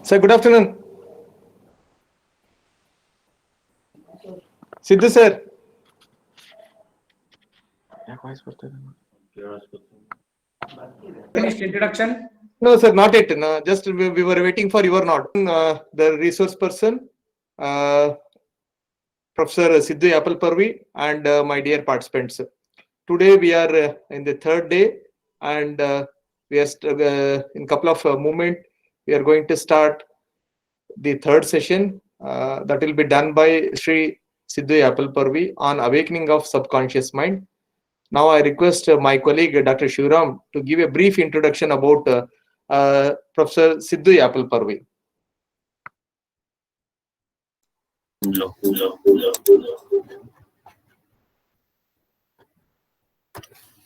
Sir, good afternoon. Sidhu sir. Finished introduction? No, sir, not yet. No, just we were waiting for your nod. The resource person, Professor Sidhu Yapalparvi, and my dear participants. Today we are in the third day, and we are in a couple of moment. We are going to start the third session that will be done by Sri Sidhu Yapalparvi on awakening of subconscious mind. Now I request my colleague Dr. Shivram to give a brief introduction about Professor Sidhu Yapalparvi.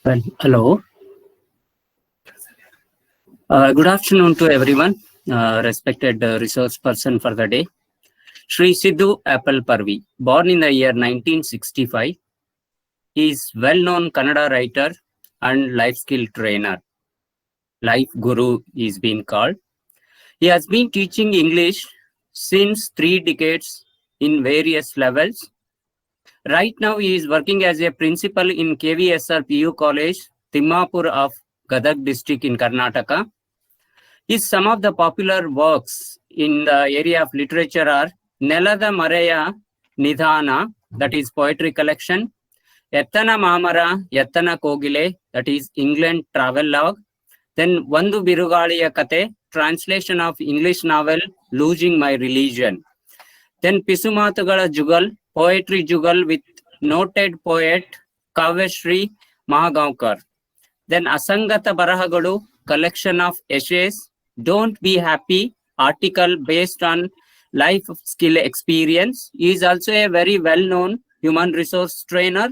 Well, hello. Good afternoon to everyone, respected resource person for the day. Sri Sidhu Yapalparvi, born in the year 1965, is well-known Kannada writer and life skill trainer. Life Guru is being called. He has been teaching English since 3 decades in various levels. Right now, he is working as a principal in KVSR PU College, Timmapur of Gadag district in Karnataka. Some of the popular works in the area of literature are Nelada Maraya Nidhana, that is poetry collection, Yattana Mamara, Yattana Kogile, that is England travel log, then Vandu Birugaliya Kate, translation of English novel Losing My Religion, then Pisumatugala Jugal, poetry jugal with noted poet Kavyashree Mahagaonkar, then Asangata Barahagalu, collection of essays, Don't Be Happy, article based on life skill experience. He is also a very well-known human resource trainer.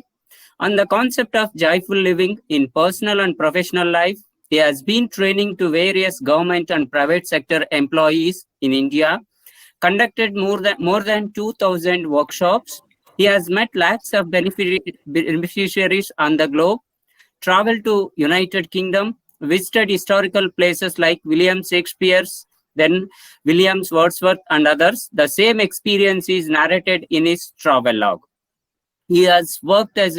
On the concept of joyful living in personal and professional life, he has been training to various government and private sector employees in India, conducted more than 2,000 workshops. He has met lakhs of beneficiaries on the globe, traveled to United Kingdom, visited historical places like William Shakespeare's, then Williams Wordsworth and others. The same experience is narrated in his travel log. He has served as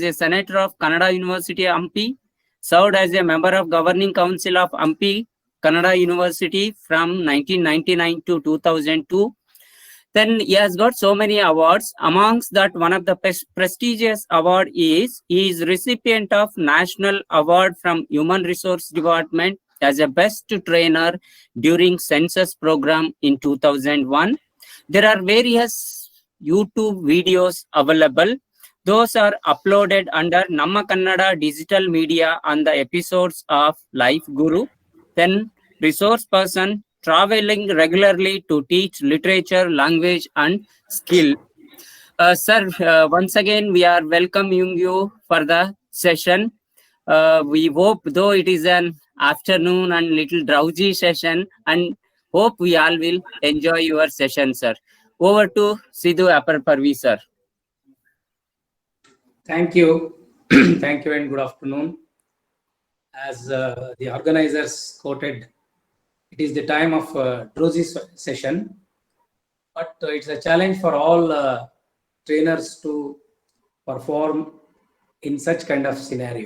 a senator of Kannada University Hampi, served as a member of governing council of Hampi Kannada University from 1999 to 2002. Then he has got so many awards. Amongst that, one of the prestigious award is he is recipient of National Award from Human Resource Department as a best trainer during census program in 2001. There are various YouTube videos available. Those are uploaded under Namma Kannada Digital Media on the episodes of Life Guru. Then resource person traveling regularly to teach literature, language, and skill. Sir, once again, we are welcoming you for the session. We hope, though it is an afternoon and little drowsy session, and hope we all will enjoy your session, sir. Over to Sidhu Yapalparvi, sir. Thank you. Thank you and good afternoon. As the organizers quoted, it is the time of drowsy session, but it's a challenge for all trainers to perform in such kind of scenario.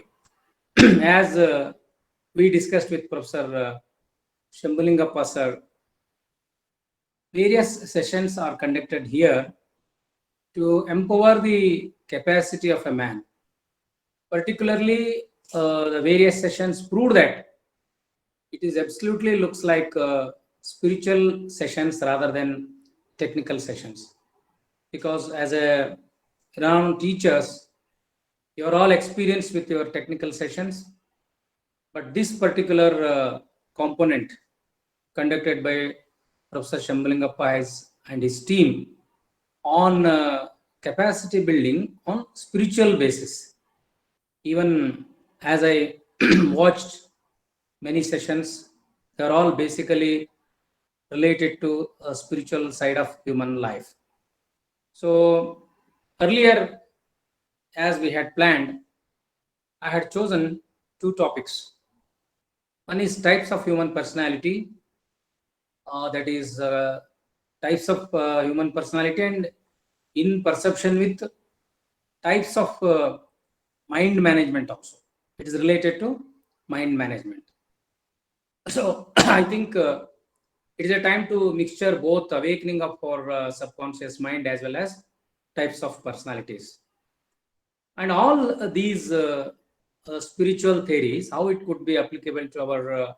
As we discussed with Professor Shambhalingappa sir, various sessions are conducted here to empower the capacity of a man. Particularly, the various sessions proved that it is absolutely looks like spiritual sessions rather than technical sessions. Because as a renowned teachers, you are all experienced with your technical sessions, but this particular component conducted by Professor Shambhalingappa and his team on capacity building on spiritual basis. Even as I watched many sessions, they are all basically related to a spiritual side of human life. So earlier, as we had planned, I had chosen 2 topics. One is types of human personality, that is types of human personality, and in perception with types of mind management also. It is related to mind management. So I think it is a time to mixture both awakening of our subconscious mind as well as types of personalities. And all these spiritual theories, how it could be applicable to our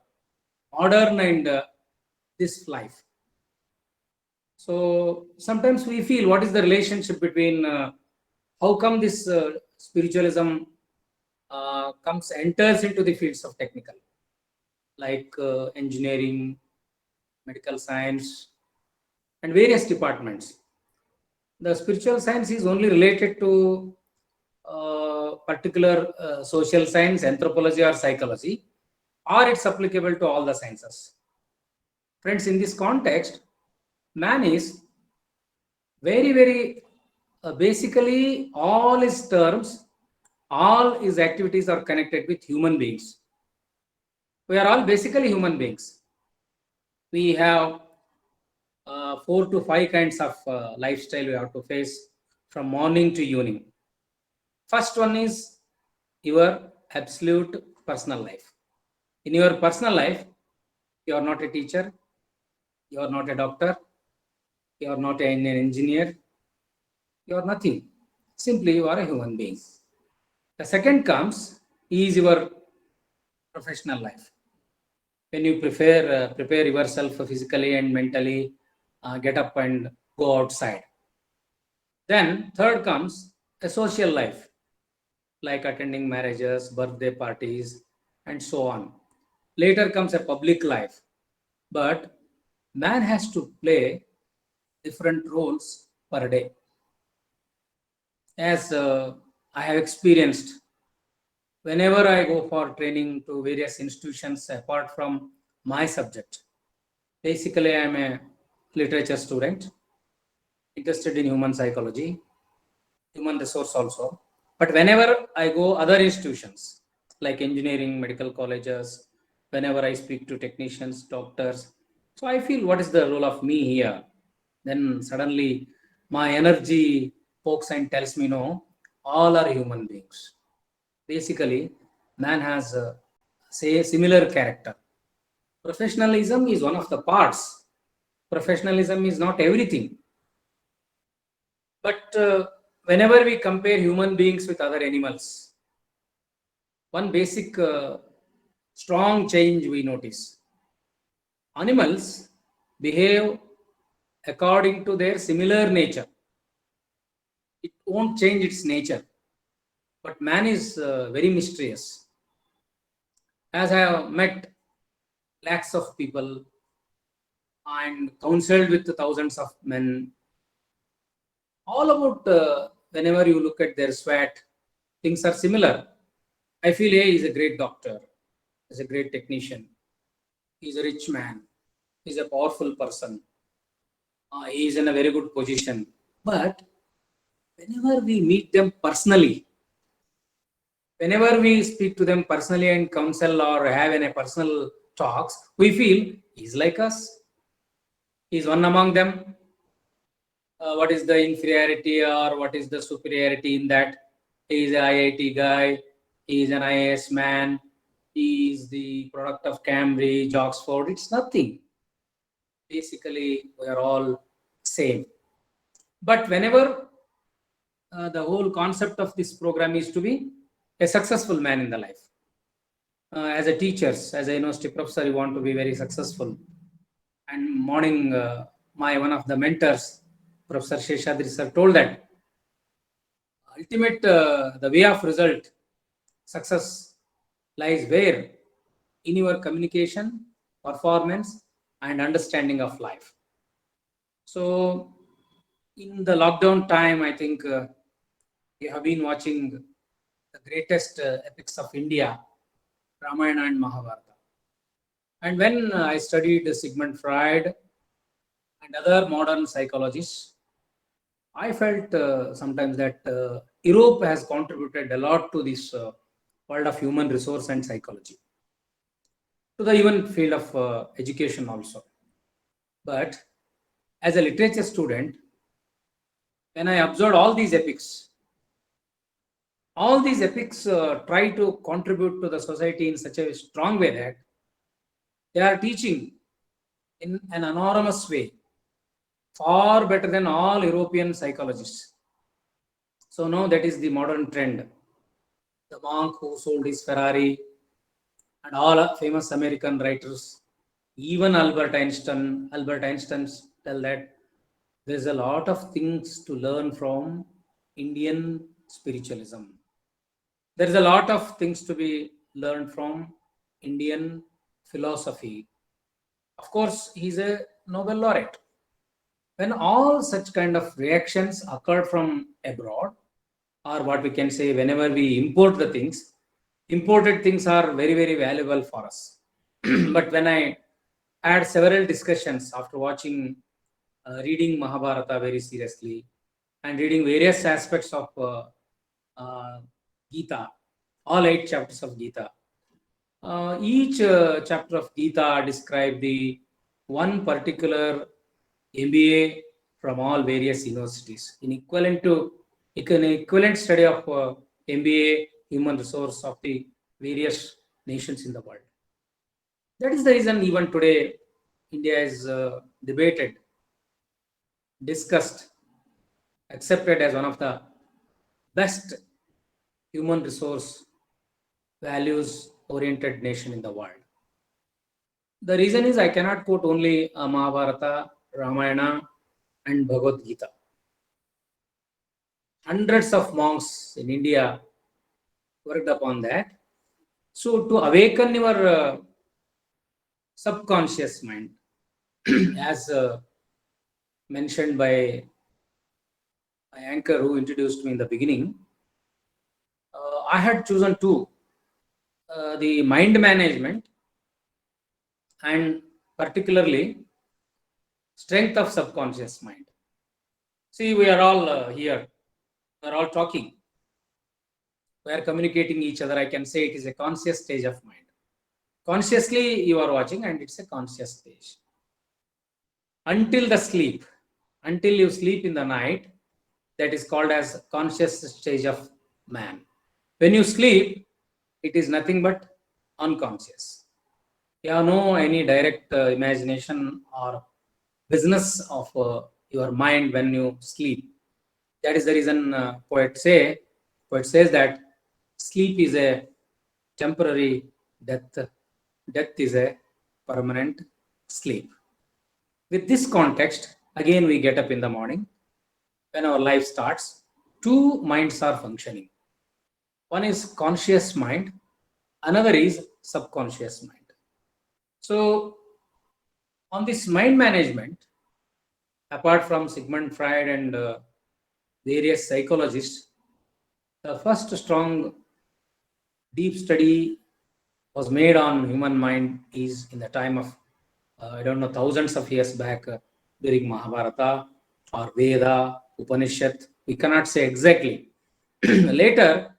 modern and this life. So sometimes we feel, what is the relationship between how come this spiritualism enters into the fields of technical, like engineering, medical science, and various departments. The spiritual science is only related to particular social science, anthropology, or psychology, or it's applicable to all the sciences. Friends, in this context, man is very basically all his terms, all his activities are connected with human beings. We are all basically human beings. We have 4 to 5 kinds of lifestyle we have to face from morning to evening. First one is your absolute personal life. In your personal life, you are not a teacher, you are not a doctor, you are not an engineer, you are nothing. Simply, you are a human being. The second comes is your professional life. When you prepare yourself physically and mentally, get up and go outside. Then third comes a social life, like attending marriages, birthday parties, and so on. Later comes a public life. But man has to play different roles per day. As I have experienced, whenever I go for training to various institutions apart from my subject, basically I am a literature student, interested in human psychology, human resource also. But whenever I go other institutions like engineering, medical colleges, whenever I speak to technicians, doctors, so I feel, what is the role of me here? Then suddenly my energy pokes and tells me, no, all are human beings. Basically, man has a similar character. Professionalism is one of the parts. Professionalism is not everything. But whenever we compare human beings with other animals, one basic strong change we notice. Animals behave according to their similar nature. It won't change its nature. But man is very mysterious. As I have met lakhs of people and counseled with thousands of men, all about whenever you look at their sweat, things are similar. I feel, hey, he's a great doctor, he's a great technician, he's a rich man, he's a powerful person, he's in a very good position. But whenever we meet them personally, whenever we speak to them personally and counsel or have a personal talks, we feel he's like us. He's one among them. What is the inferiority or what is the superiority in that? He is an IIT guy. He is an IAS man. He is the product of Cambridge, Oxford. It's nothing. Basically, we are all same. But whenever the whole concept of this program is to be a successful man in the life. As a teacher, as a university professor, you want to be very successful. And morning, one of the mentors, Professor Sheshadri sir, told that ultimate the way of result, success lies where? In your communication, performance, and understanding of life. So in the lockdown time, I think we have been watching the greatest epics of India, Ramayana and Mahabharata. And when I studied Sigmund Freud and other modern psychologists, I felt sometimes that Europe has contributed a lot to this world of human resource and psychology, to the even field of education also. But as a literature student, when I observed all these epics try to contribute to the society in such a strong way that they are teaching in an enormous way, far better than all European psychologists. So now that is the modern trend. The monk who sold his Ferrari and all famous American writers, even Albert Einstein tell that there's a lot of things to learn from Indian spiritualism. There is a lot of things to be learned from Indian philosophy. Of course, he's a Nobel laureate. When all such kind of reactions occur from abroad, or what we can say, whenever we import the things, imported things are very, very valuable for us. But when I had several discussions after watching, reading Mahabharata very seriously, and reading various aspects of Gita, all 8 chapters of Gita. Each chapter of Gita describe the one particular MBA from all various universities in equivalent study of MBA human resource of the various nations in the world. That is the reason even today India is debated, discussed, accepted as one of the best human resource values oriented nation in the world. The reason is I cannot quote only Mahabharata, Ramayana and Bhagavad Gita. Hundreds of monks in India worked upon that. So to awaken your subconscious mind, as mentioned by my anchor who introduced me in the beginning, I had chosen 2, the mind management and particularly strength of subconscious mind. See, we are all here, we are all talking, we are communicating each other. I can say it is a conscious stage of mind. Consciously you are watching and it's a conscious stage. Until you sleep in the night, that is called as conscious stage of man. When you sleep, it is nothing but unconscious. You have no any direct imagination or business of your mind when you sleep. That is the reason poet says that sleep is a temporary death. Death is a permanent sleep. With this context, again we get up in the morning. When our life starts, 2 minds are functioning. One is conscious mind, another is subconscious mind. So on this mind management, apart from Sigmund Freud and various psychologists, the first strong deep study was made on human mind is in the time of I don't know, thousands of years back, during Mahabharata or Veda, Upanishad. We cannot say exactly. Later,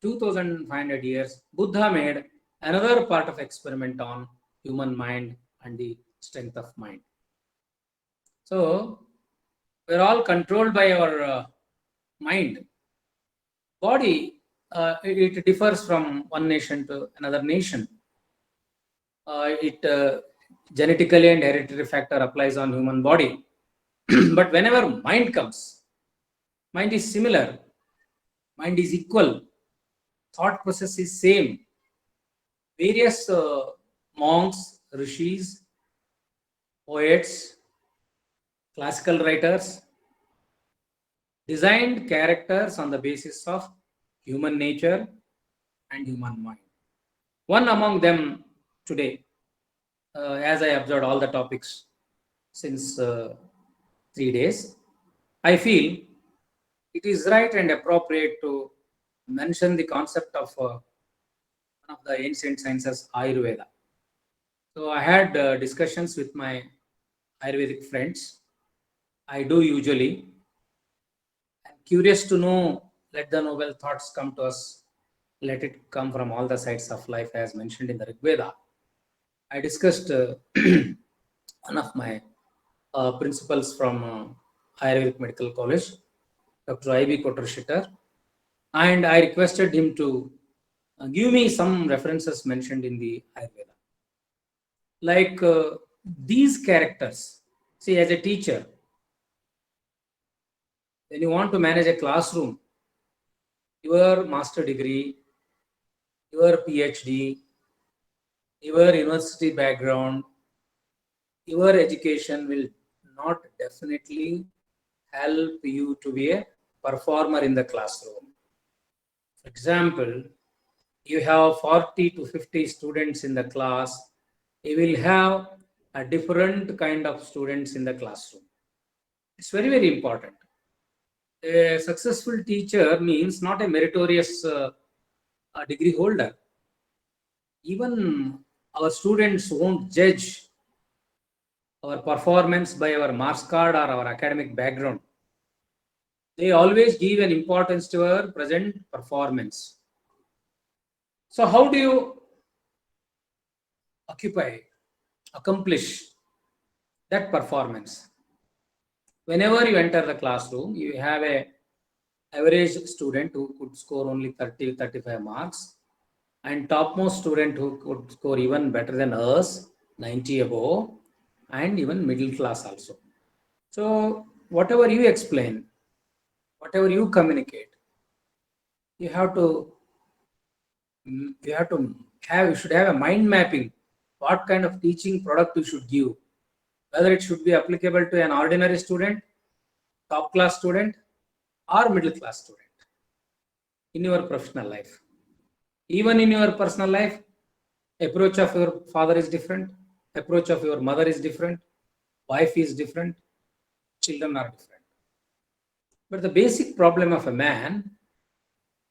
2500 years, Buddha made another part of experiment on human mind and the strength of mind. So we're all controlled by our mind. Body, it differs from one nation to another nation. Genetically and hereditary factor applies on human body. But whenever mind comes, mind is similar, mind is equal, thought process is same. Various monks, rishis, poets, classical writers designed characters on the basis of human nature and human mind. One among them today, as I observed all the topics since 3 days, I feel it is right and appropriate to mention the concept of one of the ancient sciences, Ayurveda. So I had discussions with my Ayurvedic friends. I do usually. I'm curious to know, let the noble thoughts come to us. Let it come from all the sides of life as mentioned in the Rig Veda. I discussed one of my principals from Ayurvedic Medical College, Dr. I.B. Kottershitter, and I requested him to give me some references mentioned in the Ayurveda. Like these characters, see, as a teacher, when you want to manage a classroom, your master degree, your PhD, your university background, your education will not definitely help you to be a performer in the classroom. For example, you have 40 to 50 students in the class, you will have a different kind of students in the classroom. It's very, very important. A successful teacher means not a meritorious degree holder. Even our students won't judge our performance by our marks card or our academic background. They always give an importance to our present performance. So how do you accomplish that performance? Whenever you enter the classroom, you have a average student who could score only 30, 35 marks, and topmost student who could score even better than us, 90 above, and even middle class also. So whatever you explain, whatever you communicate, you should have a mind mapping what kind of teaching product you should give, whether it should be applicable to an ordinary student, top class student, or middle class student in your professional life. Even in your personal life, approach of your father is different, approach of your mother is different, wife is different, children are different. But the basic problem of a man,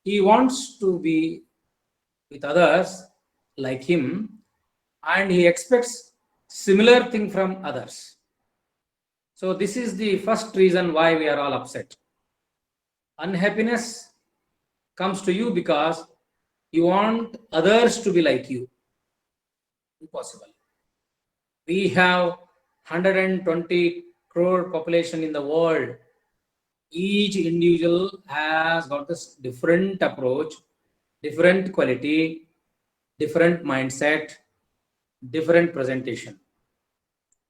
he wants to be with others like him, and he expects similar thing from others. So this is the first reason why we are all upset. Unhappiness comes to you because you want others to be like you. Impossible. We have 120 crore population in the world. Each individual has got this different approach, different quality, different mindset, different presentation.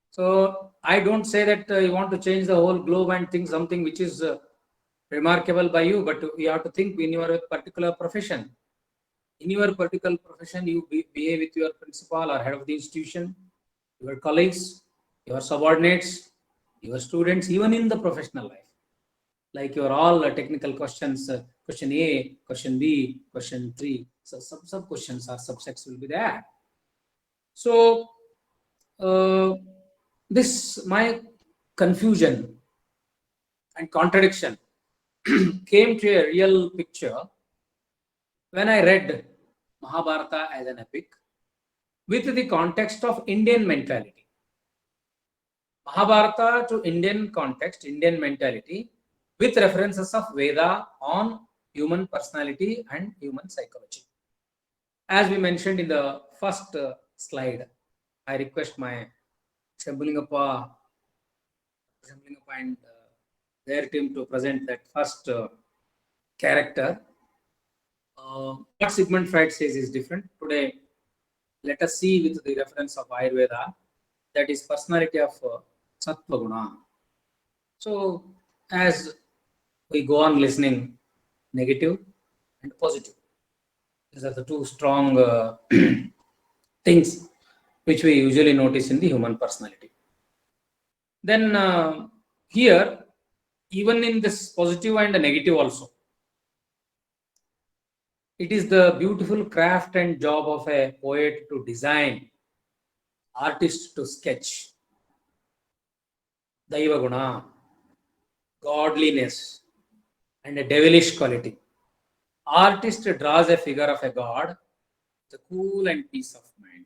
So I don't say that you want to change the whole globe and think something which is remarkable by you, but you have to think in your particular profession. In your particular profession, you behave with your principal or head of the institution, your colleagues, your subordinates, your students, even in the professional life. Like your all technical questions, question A, question B, question 3, so sub questions or subsets will be there. So this my confusion and contradiction came to a real picture when I read Mahabharata as an epic with the context of Indian mentality. Mahabharata to Indian context, Indian mentality, with references of Veda on human personality and human psychology. As we mentioned in the first slide, I request my Shambhalingappa and their team to present that first character. What Sigmund Freud says is different. Today, let us see with the reference of Ayurveda, that is personality of Sattva Guna. So, as we go on listening, negative and positive. These are the two strong things which we usually notice in the human personality. Then here, even in this positive and negative also, it is the beautiful craft and job of a poet to design, artist to sketch, Daiva Guna, godliness, and a devilish quality. Artist draws a figure of a god with a cool and peace of mind.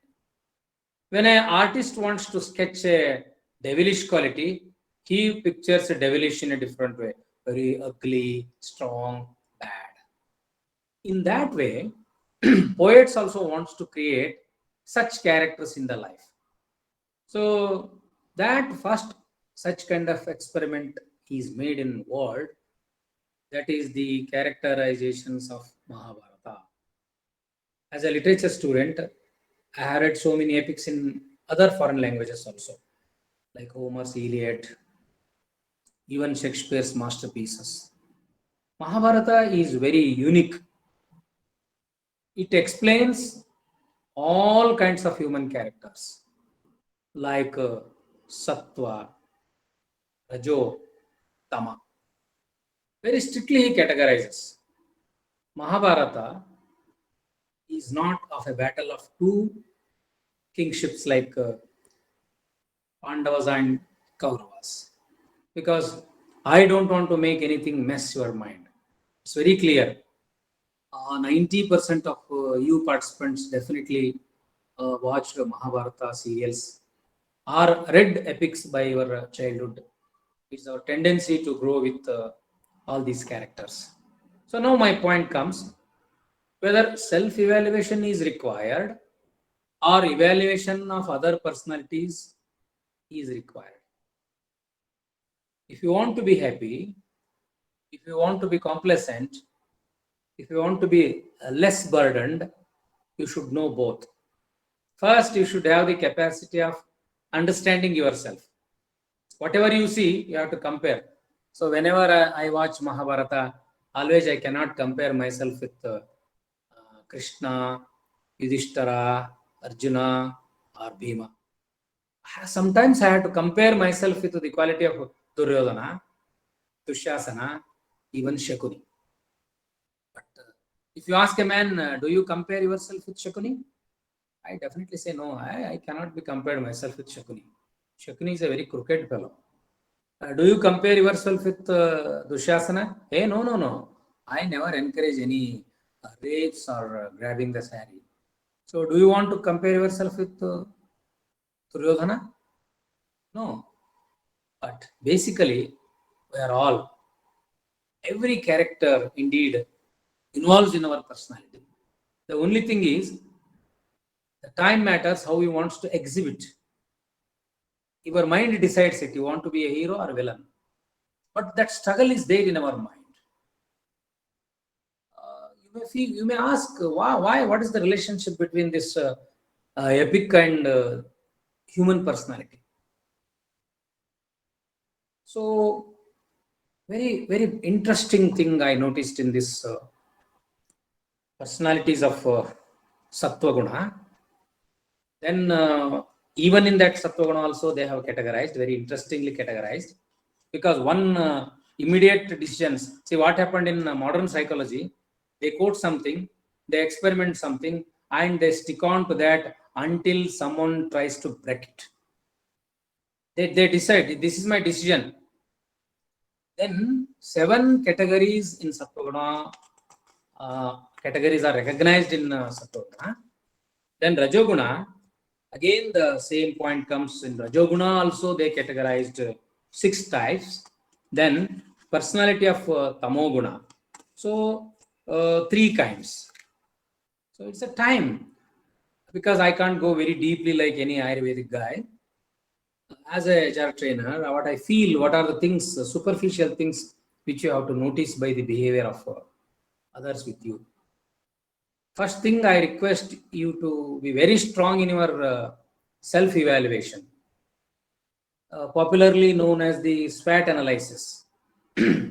When an artist wants to sketch a devilish quality, he pictures a devilish in a different way, very ugly, strong, bad. In that way, poets also wants to create such characters in the life. So that first such kind of experiment is made in world. That is the characterizations of Mahabharata. As a literature student, I have read so many epics in other foreign languages also, like Homer's Iliad, even Shakespeare's masterpieces. Mahabharata is very unique. It explains all kinds of human characters, like Sattva, Rajo, Tama. Very strictly he categorizes. Mahabharata is not of a battle of two kingships like Pandavas and Kauravas. Because I don't want to make anything mess your mind. It's very clear. 90% of you participants definitely watched Mahabharata serials or read epics by your childhood. It's our tendency to grow with all these characters. So now my point comes, whether self-evaluation is required or evaluation of other personalities is required. If you want to be happy, if you want to be complacent, if you want to be less burdened, you should know both. First, you should have the capacity of understanding yourself. Whatever you see, you have to compare. So whenever I watch Mahabharata, always I cannot compare myself with Krishna, Yudhishthira, Arjuna, or Bhima. Sometimes I have to compare myself with the quality of Duryodhana, Dushasana, even Shakuni. But if you ask a man, do you compare yourself with Shakuni? I definitely say no, I cannot be compared myself with Shakuni. Shakuni is a very crooked fellow. Do you compare yourself with Dushasana? Hey, no. I never encourage any rapes or grabbing the saree. So do you want to compare yourself with Duryodhana? No. But basically, we are all, every character indeed involves in our personality. The only thing is, the time matters how you want to exhibit. Your mind decides it. You want to be a hero or a villain. But that struggle is there in our mind. You may ask, why? What is the relationship between this epic and human personality? So, very, very interesting thing I noticed in this personalities of Sattva Guna. Then even in that Sattva Guna also they have categorized, very interestingly categorized, because one immediate decisions. See what happened in modern psychology, they quote something, they experiment something, and they stick on to that until someone tries to break it. They decide, this is my decision. Then 7 categories in Sattva Guna, categories are recognized in Sattva Guna. Then Rajoguna, again the same point comes in Rajoguna also they categorized 6 types. Then personality of Tamoguna. So 3 kinds. So it's a time, because I can't go very deeply like any Ayurvedic guy. As a HR trainer, what I feel, what are the things, superficial things which you have to notice by the behavior of others with you. First thing, I request you to be very strong in your self-evaluation, popularly known as the SWOT analysis.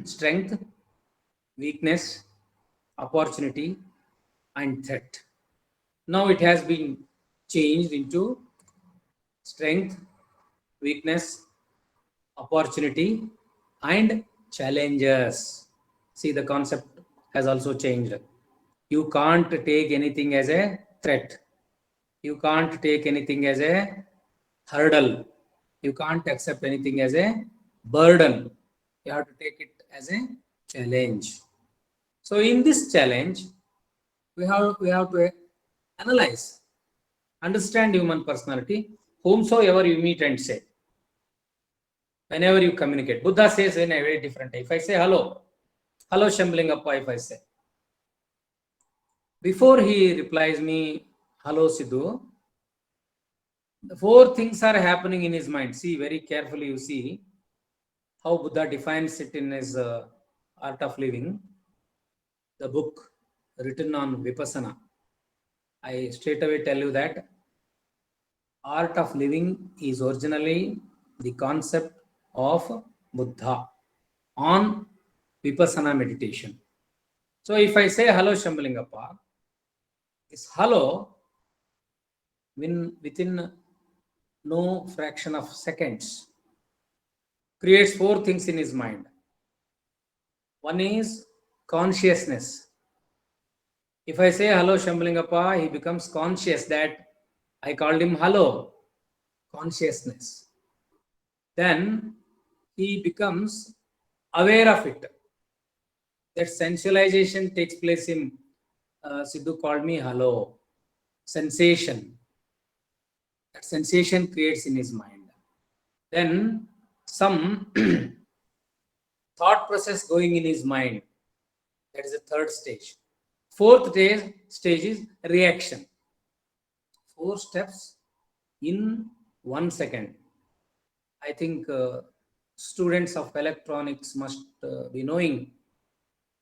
Strength, weakness, opportunity, and threat. Now it has been changed into strength, weakness, opportunity, and challenges. See, the concept has also changed. You can't take anything as a threat. You can't take anything as a hurdle. You can't accept anything as a burden. You have to take it as a challenge. So in this challenge, we have to analyze, understand human personality, whomsoever you meet and say. Whenever you communicate, Buddha says in a very different way. If I say hello Shamblingappa, if I say, before he replies me, hello Sidhu, the 4 things are happening in his mind. See, very carefully you see, how Buddha defines it in his Art of Living, the book written on Vipassana. I straight away tell you that Art of Living is originally the concept of Buddha on Vipassana meditation. So if I say hello Shambhalingappa, this hello within no fraction of seconds creates four things in his mind. One is consciousness. If I say hello Shambhalingappa, he becomes conscious that I called him hello. Consciousness. Then he becomes aware of it. That sensualization takes place in Sidhu called me hello. Sensation. That sensation creates in his mind. Then some thought process going in his mind. That is the third stage. Fourth stage is reaction. 4 steps in 1 second. I think students of electronics must be knowing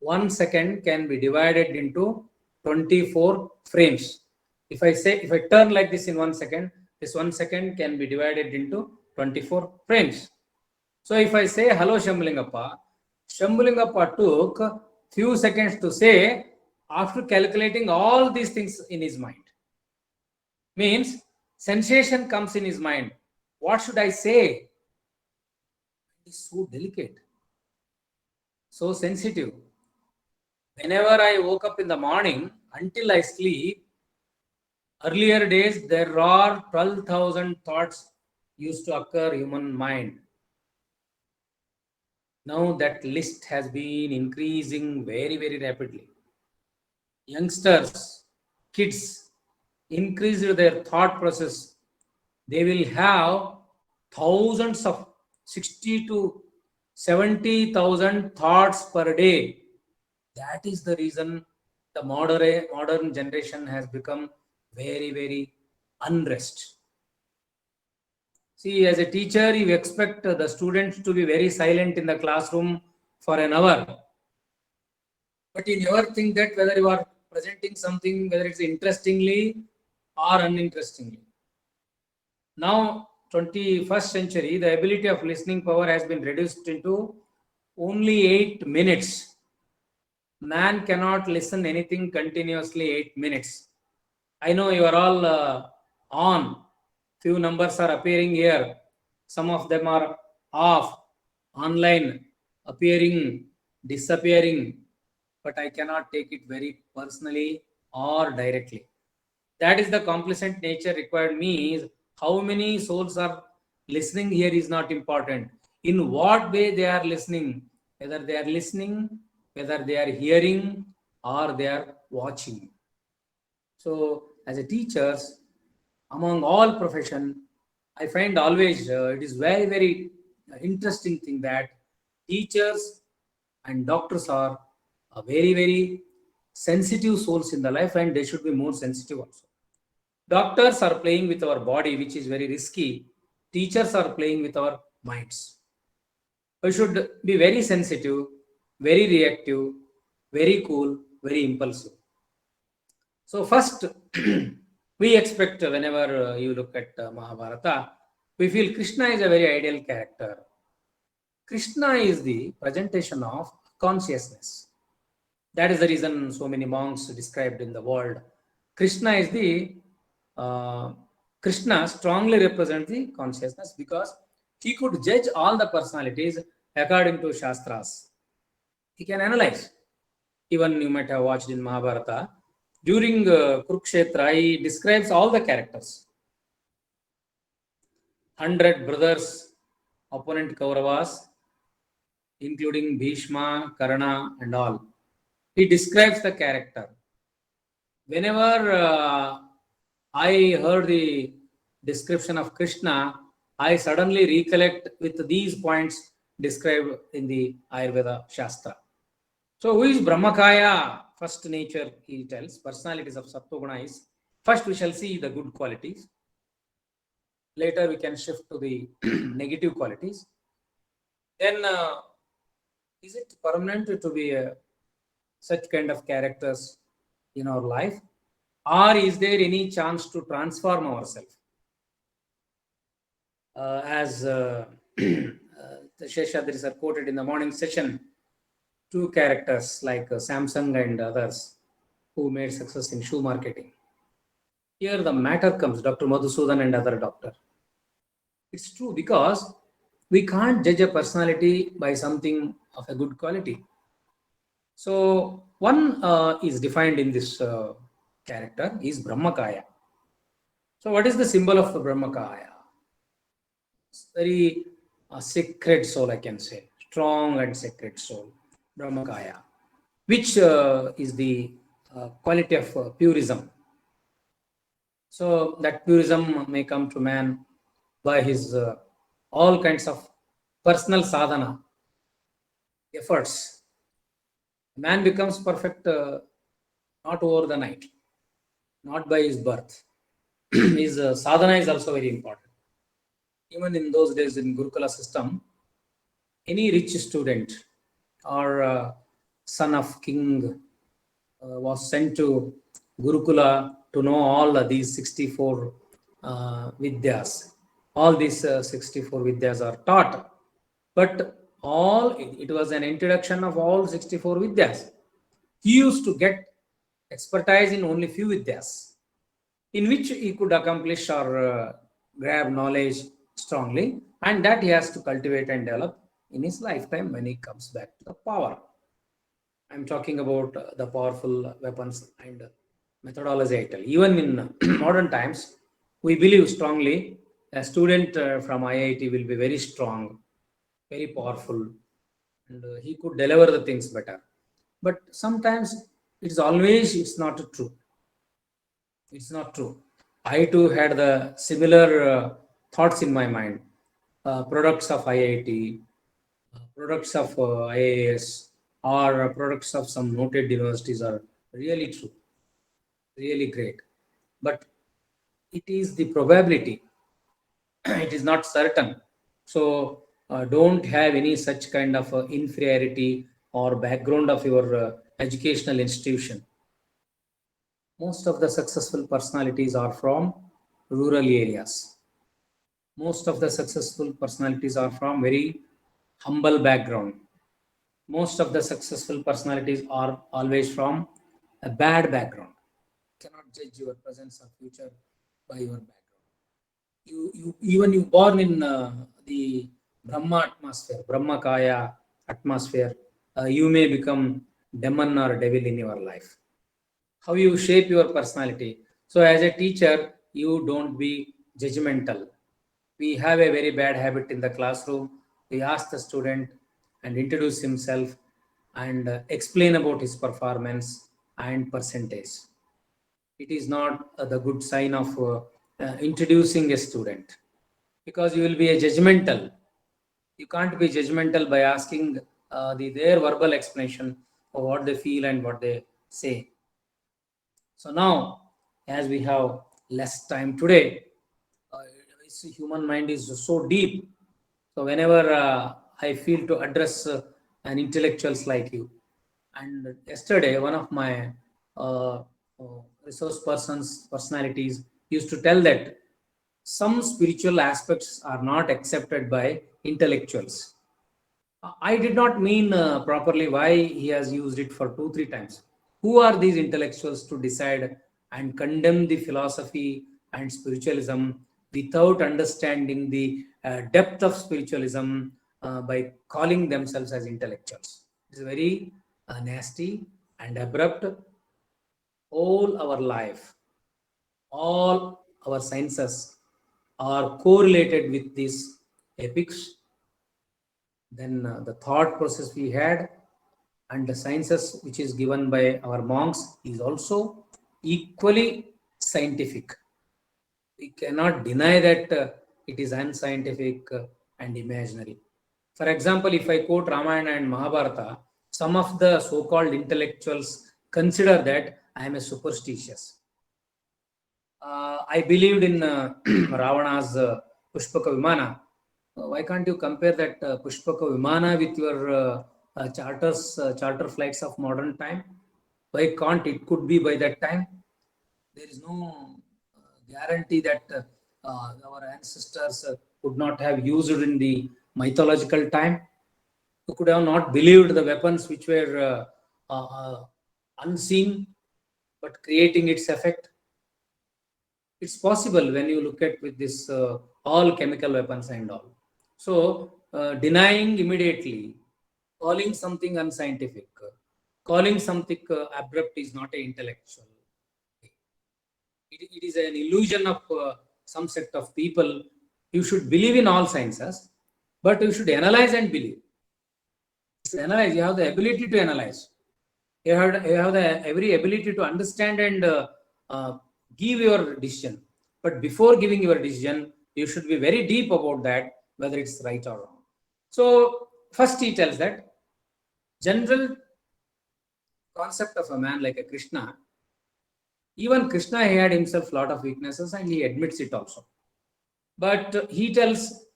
1 second can be divided into 24 frames. If I turn like this in 1 second, this 1 second can be divided into 24 frames. So if I say hello Shambhalingappa, Shambhalingappa took few seconds to say after calculating all these things in his mind. Means sensation comes in his mind. What should I say? It is so delicate, so sensitive. Whenever I woke up in the morning until I sleep, earlier days there are 12,000 thoughts used to occur in human mind. Now that list has been increasing very, very rapidly. Youngsters, kids, increase their thought process. They will have thousands of 60 to 70,000 thoughts per day. That is the reason the modern generation has become very, very unrest. See, as a teacher, you expect the students to be very silent in the classroom for an hour. But you never think that whether you are presenting something, whether it's interestingly or uninterestingly. Now, 21st century, the ability of listening power has been reduced into only 8 minutes. Man cannot listen anything continuously 8 minutes. I know you are all on. Few numbers are appearing here. Some of them are off, online, appearing, disappearing. But I cannot take it very personally or directly. That is the complacent nature required me is how many souls are listening here is not important. In what way they are listening, whether they are listening, whether they are hearing or they are watching. So as a teachers, among all profession, I find always it is very, very interesting thing that teachers and doctors are very, very sensitive souls in the life, and they should be more sensitive also. Doctors are playing with our body, which is very risky. Teachers are playing with our minds. We should be very sensitive, very reactive, very cool, very impulsive. So first, we expect whenever you look at Mahabharata, we feel Krishna is a very ideal character. Krishna is the presentation of consciousness. That is the reason so many monks described in the world. Krishna is the Krishna strongly represents the consciousness because he could judge all the personalities according to Shastras. He can analyze. Even you might have watched in Mahabharata. During Kurukshetra, he describes all the characters. 100 brothers, opponent Kauravas, including Bhishma, Karna, and all. He describes the character. Whenever I heard the description of Krishna, I suddenly recollect with these points described in the Ayurveda Shastra. So who is Brahmakaya? First nature, he tells, personalities of Sattva-guna is, first we shall see the good qualities. Later we can shift to the negative qualities. then is it permanent to be such kind of characters in our life, or is there any chance to transform ourselves? As Sheshadri sir quoted in the morning session, two characters like Samsung and others who made success in shoe marketing. Here the matter comes, Dr. Madhusudan and other doctor. It's true, because we can't judge a personality by something of a good quality. So one is defined in this character is Brahmakaya. So what is the symbol of the Brahmakaya? It's very sacred soul, I can say, strong and sacred soul, Brahmakaya, which is the quality of purism. So that purism may come to man by his all kinds of personal sadhana efforts. Man becomes perfect not over the night, not by his birth. His sadhana is also very important. Even in those days in Gurukula system, any rich student or son of king was sent to Gurukula to know all these 64 Vidyas. All these 64 Vidyas are taught, but it was an introduction of all 64 Vidyas. He used to get expertise in only few Vidyas, in which he could accomplish or grab knowledge strongly, and that he has to cultivate and develop in his lifetime when he comes back to the power. I'm talking about the powerful weapons and methodology I tell. Even in modern times, we believe strongly a student from IIT will be very strong, very powerful, and he could deliver the things better. But sometimes it's not true. It's not true. I too had the similar thoughts in my mind. Products of IIT, products of IAS, or products of some noted universities are really true, really great. But it is the probability. It is not certain. So don't have any such kind of inferiority or background of your educational institution. Most of the successful personalities are from rural areas. Most of the successful personalities are from very humble background. Most of the successful personalities are always from a bad background. You cannot judge your presence or future by your background. You born in the Brahma atmosphere, Brahmakaya atmosphere, you may become demon or devil in your life. How you shape your personality. So as a teacher, you don't be judgmental. We have a very bad habit in the classroom. We ask the student and introduce himself and explain about his performance and percentage. It is not the good sign of introducing a student, because you will be a judgmental. You can't be judgmental by asking their verbal explanation of what they feel and what they say. So now, as we have less time today, human mind is so deep. So whenever I feel to address an intellectuals like you, and yesterday one of my resource personalities used to tell that some spiritual aspects are not accepted by intellectuals. I did not mean properly why he has used it for 2-3 times. Who are these intellectuals to decide and condemn the philosophy and spiritualism without understanding the depth of spiritualism by calling themselves as intellectuals? It's very nasty and abrupt. All our life, all our sciences are correlated with these epics. Then the thought process we had and the sciences which is given by our monks is also equally scientific. We cannot deny that it is unscientific and imaginary. For example, if I quote Ramayana and Mahabharata, some of the so-called intellectuals consider that I am a superstitious. I believed in Ravana's Pushpaka Vimana why can't you compare that Pushpaka Vimana with your charter flights of modern time? Why can't it could be by that time? There is no guarantee that our ancestors could not have used it in the mythological time. You could have not believed the weapons which were unseen but creating its effect. It's possible when you look at with this all chemical weapons and all. So denying immediately, calling something unscientific, calling something abrupt is not an intellectual. It is an illusion of some set of people. You should believe in all sciences, but you should analyze and believe. You analyze. You have the ability to analyze. You have the every ability to understand and give your decision. But before giving your decision, you should be very deep about that, whether it's right or wrong. So first he tells that general concept of a man like a Krishna. Even Krishna, he had himself a lot of weaknesses and he admits it also. But he tells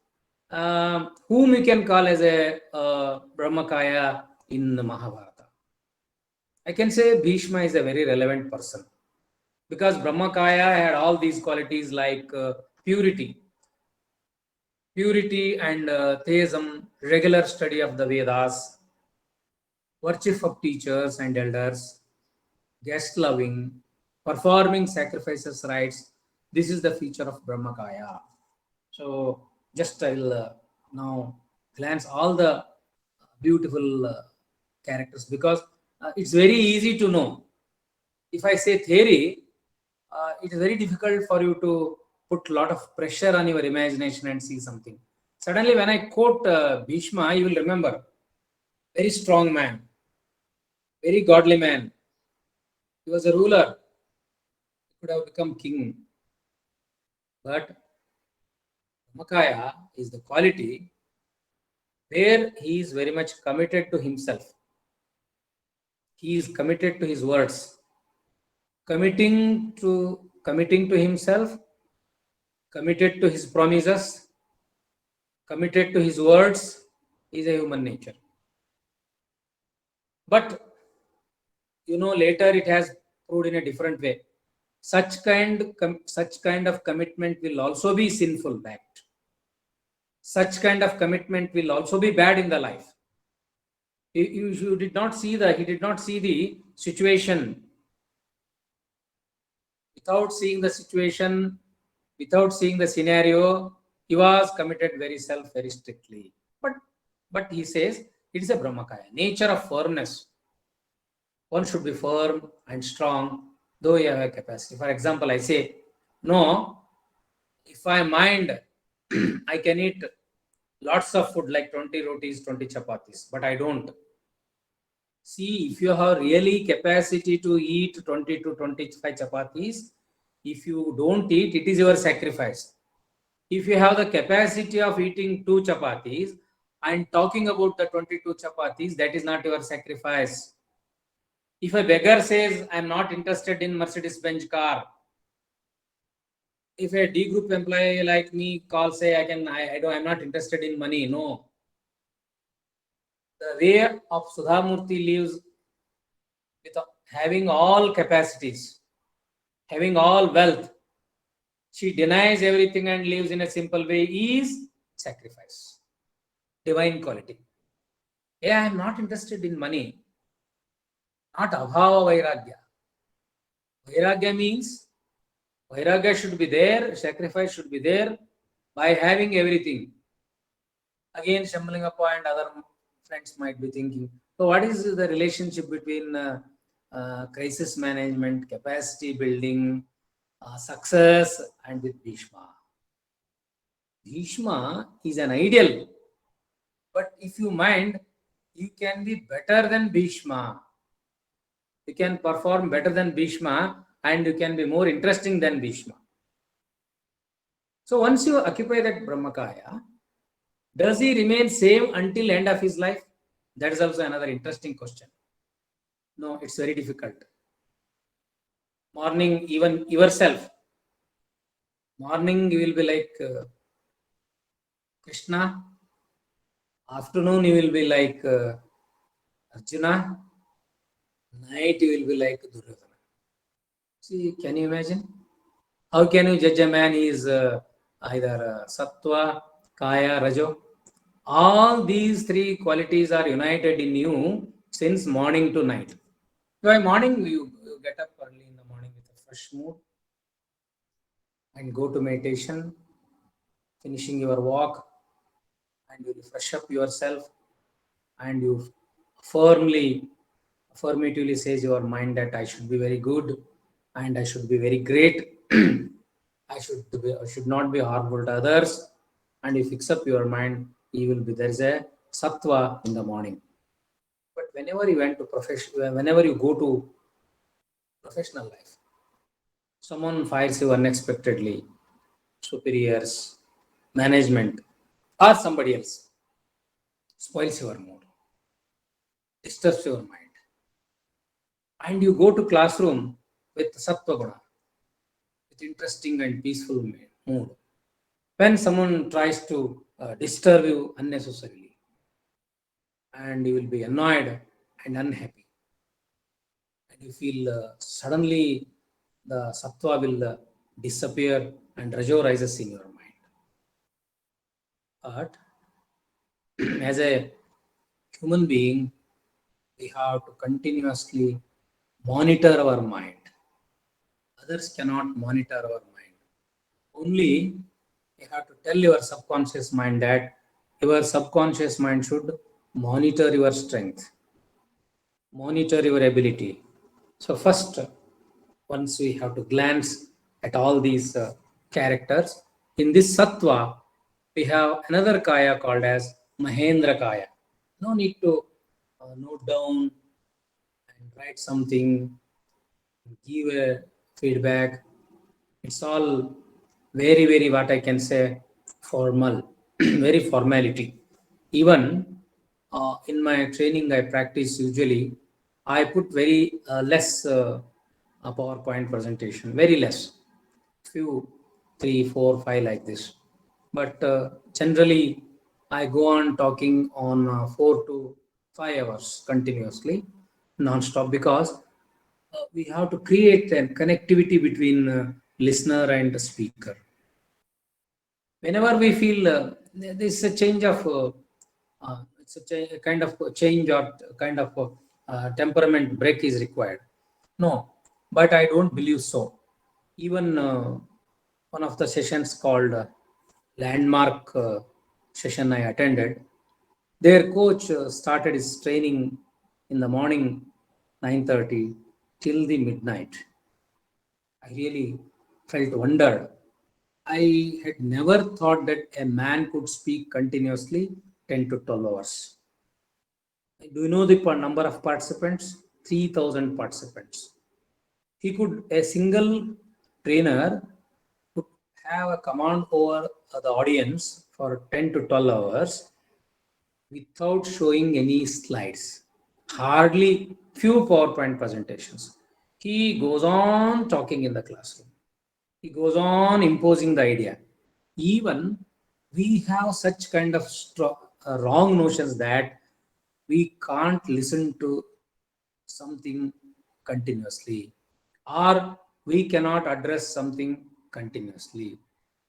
whom you can call as a Brahmakaya in the Mahabharata. I can say Bhishma is a very relevant person because Brahmakaya had all these qualities like purity and theism, regular study of the Vedas, worship of teachers and elders, guest loving, performing sacrifices rites. This is the feature of Brahmakaya. So just I will now glance all the beautiful characters because it's very easy to know. If I say theory, it is very difficult for you to put a lot of pressure on your imagination and see something. Suddenly when I quote Bhishma, you will remember, very strong man, very godly man. He was a ruler. He could have become king. But Brahmakaya is the quality where he is very much committed to himself. He is committed to his words. Committing to himself, committed to his promises, committed to his words is a human nature. But later it has proved in a different way. Such kind of commitment will also be sinful act. Such kind of commitment will also be bad in the life. He did not see the situation. Without seeing the situation, without seeing the scenario, he was committed very strictly. But he says it is a Brahmakaya, nature of firmness. One should be firm and strong, though you have a capacity. For example, I say, no, if I mind, I can eat lots of food like 20 rotis, 20 chapatis, but I don't. See, if you have really capacity to eat 20 to 25 chapatis, if you don't eat, it is your sacrifice. If you have the capacity of eating 2 chapatis and talking about the 22 chapatis, that is not your sacrifice. If a beggar says, I'm not interested in Mercedes-Benz car, if a D group employee like me calls, say, I'm not interested in money, no. The way of Sudhamurti lives with having all capacities, having all wealth, she denies everything and lives in a simple way is sacrifice, divine quality. Yeah, I'm not interested in money, not abhava vairagya. Vairagya means vairagya should be there, sacrifice should be there by having everything. Again, Shambalingappa and other friends might be thinking, so what is the relationship between crisis management, capacity building, success and with Bhishma? Bhishma is an ideal, but if you mind, you can be better than Bhishma. You can perform better than Bhishma and you can be more interesting than Bhishma. So once you occupy that Brahmakaya, does he remain same until end of his life? That is also another interesting question. No, it's very difficult. Morning, even yourself, morning you will be like Krishna. Afternoon you will be like Arjuna. Night you will be like Duryodhana. See, can you imagine? How can you judge a man? He is either Sattva, Kaya, Rajo. All these three qualities are united in you since morning to night. By morning, you get up early in the morning with a fresh mood and go to meditation, finishing your walk, and you refresh up yourself, and you affirmatively says your mind that I should be very good and I should be very great. I should not be harmful to others. And you fix up your mind, there is a sattva in the morning. But whenever you go to professional life, someone fires you unexpectedly, superiors, management, or somebody else spoils your mood, disturbs your mind, and you go to classroom with sattva guna, with interesting and peaceful mood. When someone tries to disturb you unnecessarily, and you will be annoyed and unhappy, and you feel suddenly the sattva will disappear and rajo rises in your mind. But as a human being, we have to continuously monitor our mind. Others cannot monitor our mind. Only you have to tell your subconscious mind that your subconscious mind should monitor your strength, monitor your ability. So first, once we have to glance at all these characters, in this sattva, we have another kaya called as Mahendra Kaya. No need to note down and write something, give a feedback. It's all very, very, what I can say, formal, very formality. Even in my training, I practice usually, I put very less a PowerPoint presentation, very less, few, 3, 4, 5 like this. But generally, I go on talking on 4 to 5 hours continuously, non-stop, because we have to create a connectivity between listener and speaker. Whenever we feel this is a change of, it's a kind of change or kind of temperament break is required. No, but I don't believe so. Even one of the sessions called Landmark session I attended, their coach started his training in the morning 9:30 till the midnight. I really felt wondered. I had never thought that a man could speak continuously 10 to 12 hours. Do you know the number of participants? 3,000 participants. A single trainer could have a command over the audience for 10 to 12 hours without showing any slides. Hardly few PowerPoint presentations. He goes on talking in the classroom. He goes on imposing the idea. Even we have such kind of wrong notions that we can't listen to something continuously, or we cannot address something continuously.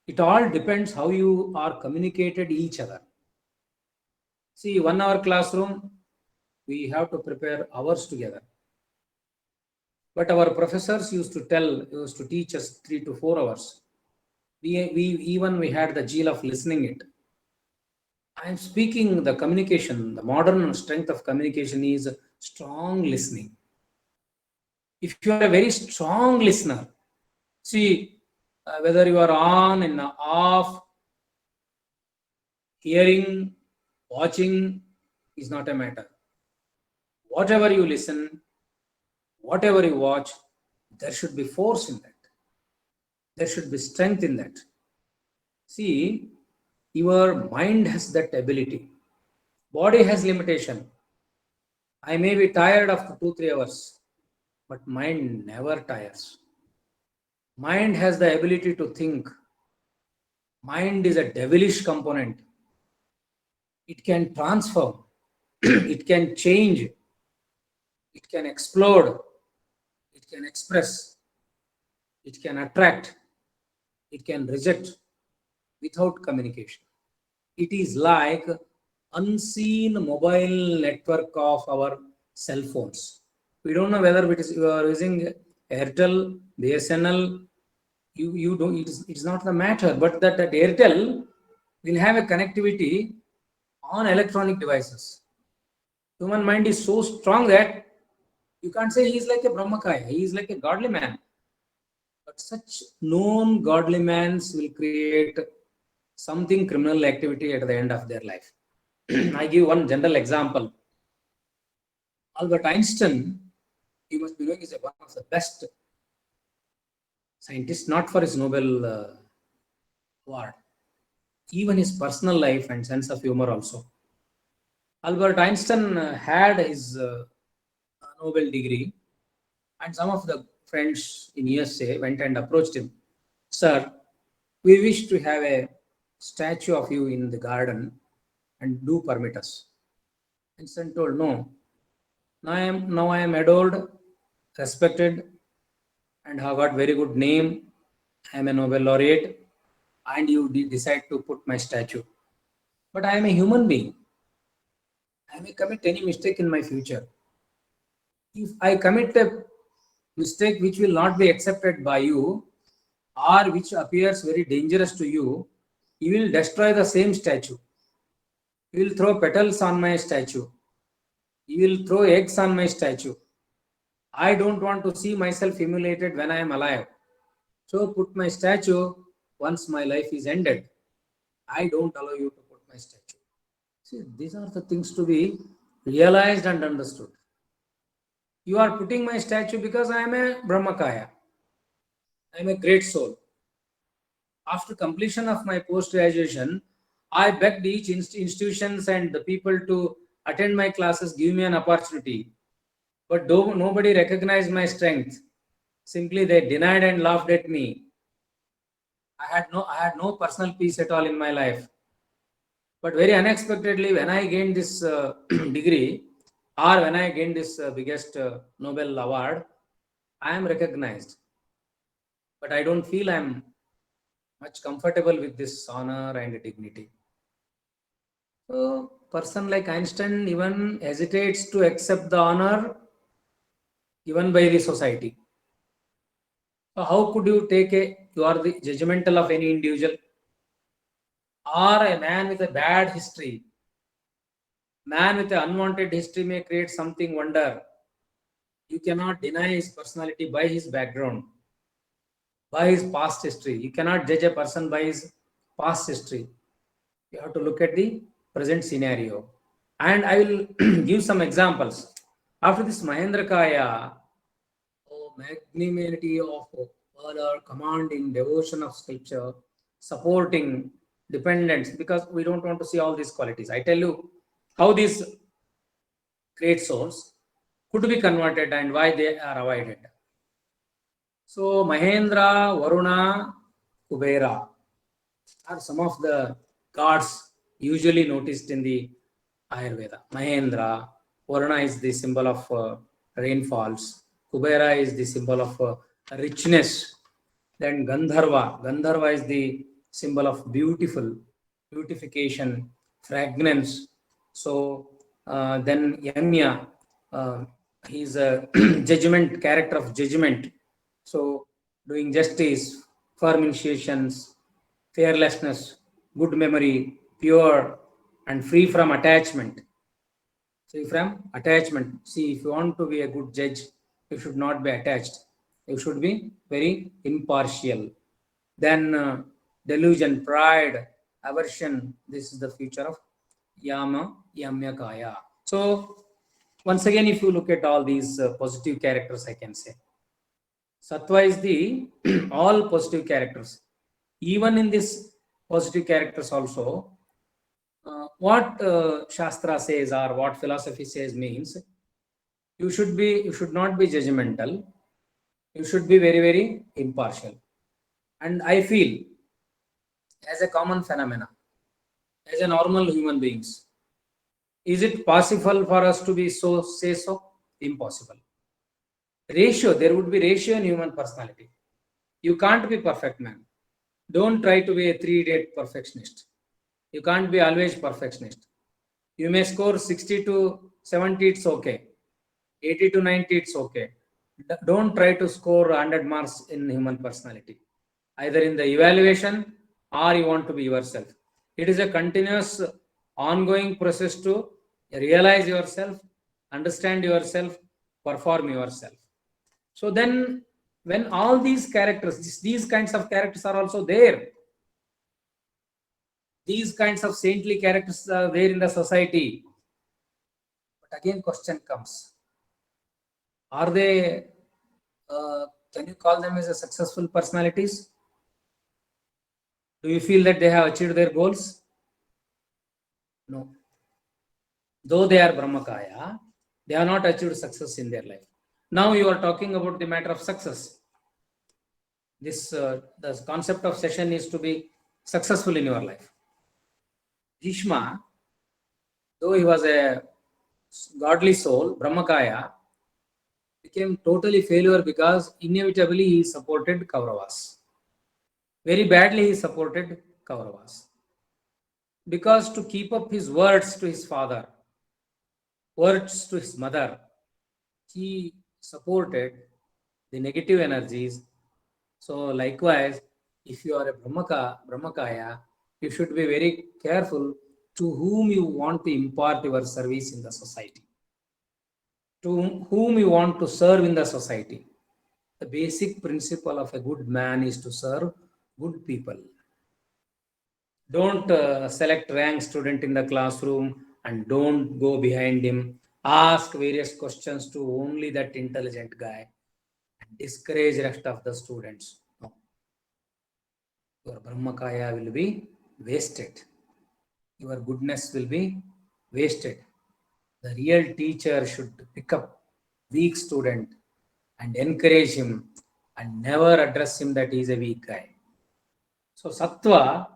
It all depends how you are communicated each other. See, 1 hour classroom, we have to prepare hours together. But our professors used to teach us 3 to 4 hours. We had the zeal of listening it. I'm speaking the communication, the modern strength of communication is strong listening. If you are a very strong listener, see, whether you are on and off, hearing, watching is not a matter. Whatever you listen, whatever you watch, there should be force in that. There should be strength in that. See, your mind has that ability. Body has limitation. I may be tired after 2-3 hours, but mind never tires. Mind has the ability to think. Mind is a devilish component. it can transform, it can change, it can explode, it can express, it can attract, it can reject without communication. It is like unseen mobile network of our cell phones. We don't know whether it is you are using Airtel, BSNL. You don't. It's not the matter, but that Airtel will have a connectivity on electronic devices. Human mind is so strong that you can't say he is like a Brahmakaya. He is like a godly man. But such known godly mans will create something criminal activity at the end of their life. I give one general example. Albert Einstein, you must be knowing, is one of the best scientists, not for his Nobel award, even his personal life and sense of humor also. Albert Einstein had his Nobel degree, and some of the friends in USA went and approached him. Sir, we wish to have a statue of you in the garden and do permit us. Einstein told, no, now I am adored, respected, and have got very good name. I am a Nobel laureate, and you decide to put my statue. But I am a human being. I may commit any mistake in my future. If I commit a mistake which will not be accepted by you, or which appears very dangerous to you, you will destroy the same statue. You will throw petals on my statue. You will throw eggs on my statue. I don't want to see myself humiliated when I am alive. So put my statue once my life is ended. I don't allow you to put my statue. See, these are the things to be realized and understood. You are putting my statue because I am a Brahmakaya. I am a great soul. After completion of my post-graduation, I begged each institutions and the people to attend my classes, give me an opportunity. But though nobody recognized my strength, simply they denied and laughed at me. I had no personal peace at all in my life. But very unexpectedly, when I gained this degree, or when I gained this biggest Nobel award, I am recognized. But I don't feel I'm much comfortable with this honor and dignity. So, person like Einstein even hesitates to accept the honor given by the society. So how could you you are the judgmental of any individual? Or a man with a bad history. Man with an unwanted history may create something wonder. You cannot deny his personality by his background, by his past history. You cannot judge a person by his past history. You have to look at the present scenario. And I will give some examples. After this Mahendra Kaya, magnanimity of valor, commanding, devotion of sculpture, supporting, dependence, because we don't want to see all these qualities. I tell you how these great souls could be converted and why they are avoided. So Mahendra, Varuna, Kubera are some of the gods usually noticed in the Ayurveda. Mahendra, Varuna is the symbol of rainfalls. Kubera is the symbol of richness. Then Gandharva is the symbol of beautification, fragrance. So then Yamya, he is a judgment, character of judgment. So doing justice, firm initiations, fearlessness, good memory, pure and free from attachment. Free from attachment. See, if you want to be a good judge, you should not be attached. You should be very impartial. Then delusion, pride, aversion. This is the future of Yamya Kaya. So once again, if you look at all these positive characters, I can say Sattva is the all positive characters. Even in this positive characters also, what Shastra says or what philosophy says means you should not be judgmental. You should be very, very impartial. And I feel as a common phenomena, as a normal human beings, Is it possible for us to be say so? Impossible. Ratio, there would be ratio in human personality. You can't be perfect man. Don't try to be a 3-day perfectionist. You can't be always perfectionist. You may score 60 to 70, it's okay. 80 to 90, it's okay. Don't try to score 100 marks in human personality, either in the evaluation or you want to be yourself. It is a continuous ongoing process to realize yourself, understand yourself, perform yourself. So then when all these characters, these kinds of characters are also there, these kinds of saintly characters are there in the society. But again, question comes: are they? Can you call them as a successful personalities? Do you feel that they have achieved their goals? No. Though they are Brahmakaya, they have not achieved success in their life. Now you are talking about the matter of success. The concept of session is to be successful in your life. Bhishma, though he was a godly soul, Brahmakaya, became totally failure because inevitably he supported Kauravas. Very badly he supported Kauravas. Because to keep up his words to his father, words to his mother, he supported the negative energies. So likewise, if you are a Brahmakaya, you should be very careful to whom you want to impart your service in the society, to whom you want to serve in the society. The basic principle of a good man is to serve good people. Don't select rank student in the classroom and don't go behind him. Ask various questions to only that intelligent guy and discourage rest of the students. No. Your Brahmakaya will be wasted. Your goodness will be wasted. The real teacher should pick up weak student and encourage him and never address him that he is a weak guy. So sattva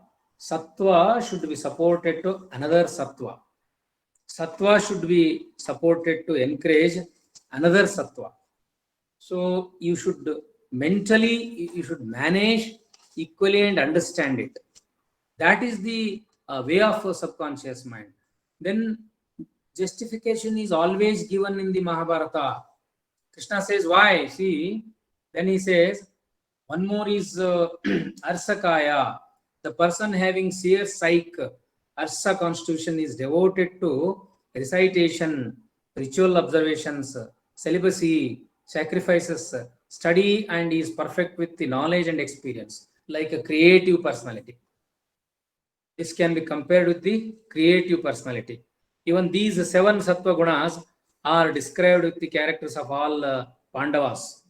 should be supported to another sattva. Sattva should be supported to encourage another sattva. So you should mentally, you should manage equally and understand it. That is the way of a subconscious mind. Then justification is always given in the Mahabharata. Krishna says, why? See, then he says, one more is Arsakaya. The person having seer psyche, Arsa constitution is devoted to recitation, ritual observations, celibacy, sacrifices, study, and is perfect with the knowledge and experience, like a creative personality. This can be compared with the creative personality. Even these 7 sattva gunas are described with the characters of all Pandavas.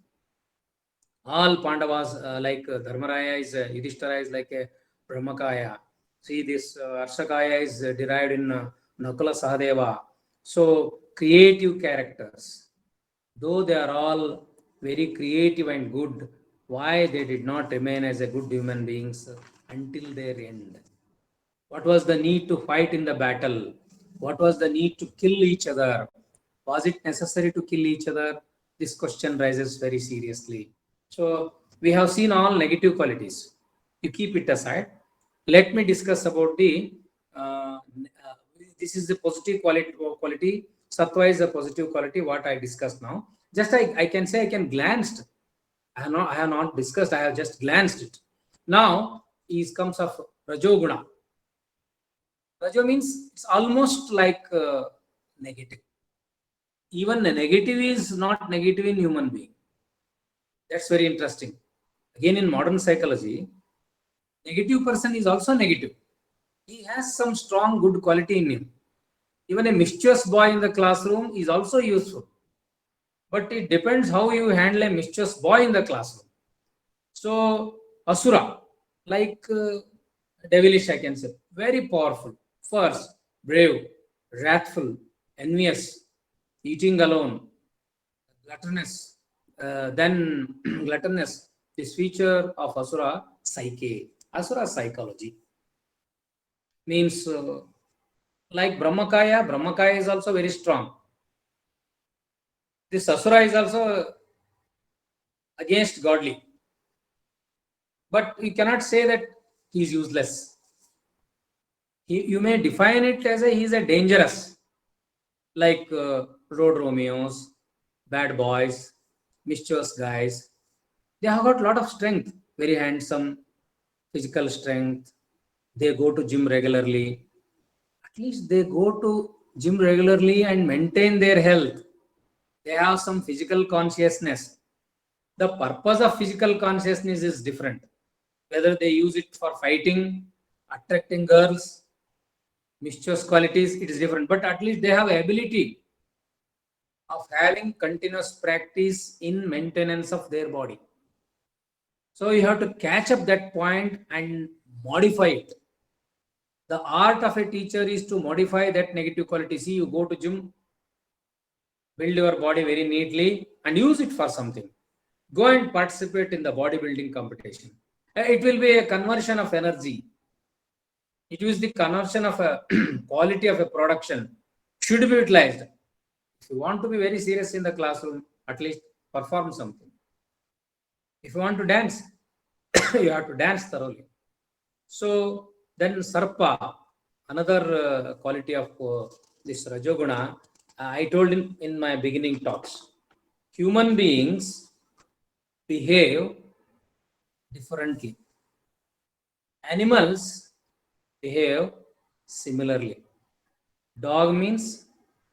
All Pandavas, like Dharmaraya is, Yudhishthira is like a Brahmakaya. See, this Arshakaya is derived in Nakula Sahadeva. So, creative characters, though they are all very creative and good, why they did not remain as a good human beings until their end? What was the need to fight in the battle? What was the need to kill each other? Was it necessary to kill each other? This question rises very seriously. So we have seen all negative qualities. You keep it aside. Let me discuss about the, this is the positive quality. Sattva is a positive quality, what I discussed now. Just I can say I can glanced. I have not discussed, I have just glanced it. Now, it comes of Rajoguna. Rajo means it's almost like negative. Even the negative is not negative in human being. That's very interesting. Again, in modern psychology, negative person is also negative. He has some strong good quality in him. Even a mischievous boy in the classroom is also useful. But it depends how you handle a mischievous boy in the classroom. So, Asura, like devilish, I can say, very powerful. First, brave, wrathful, envious, eating alone, gluttonous. Then gluttonous, this feature of Asura, psyche. Asura psychology means Like Brahmakaya is also very strong. This Asura is also against godly. But you cannot say that he is useless. You may define it as he is a dangerous, like road Romeos, bad boys, mischievous guys. They have got a lot of strength, very handsome, physical strength. They go to gym regularly. At least they go to gym regularly and maintain their health. They have some physical consciousness. The purpose of physical consciousness is different. Whether they use it for fighting, attracting girls, mischievous qualities, it is different. But at least they have ability of having continuous practice in maintenance of their body. So you have to catch up that point and modify it. The art of a teacher is to modify that negative quality. See, you go to gym, build your body very neatly and use it for something. Go and participate in the bodybuilding competition. It will be a conversion of energy. It is the conversion of a quality of a production should be utilized. If you want to be very serious in the classroom, at least perform something. If you want to dance, you have to dance thoroughly. So then Sarpa, another quality of this Rajoguna, I told in my beginning talks. Human beings behave differently. Animals behave similarly. Dog means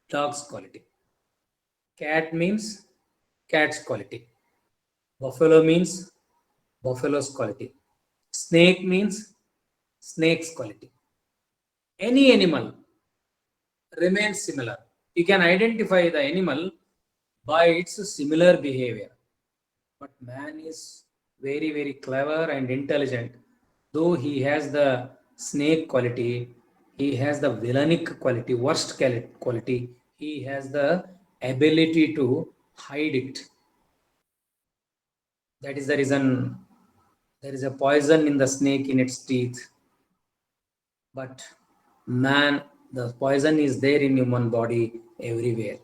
dog's quality. Cat means cat's quality. Buffalo means buffalo's quality. Snake means snake's quality. Any animal remains similar. You can identify the animal by its similar behavior. But man is very, very clever and intelligent. Though he has the snake quality, he has the villainic quality, worst quality. He has the ability to hide it. That is the reason there is a poison in the snake in its teeth. But man, the poison is there in human body everywhere.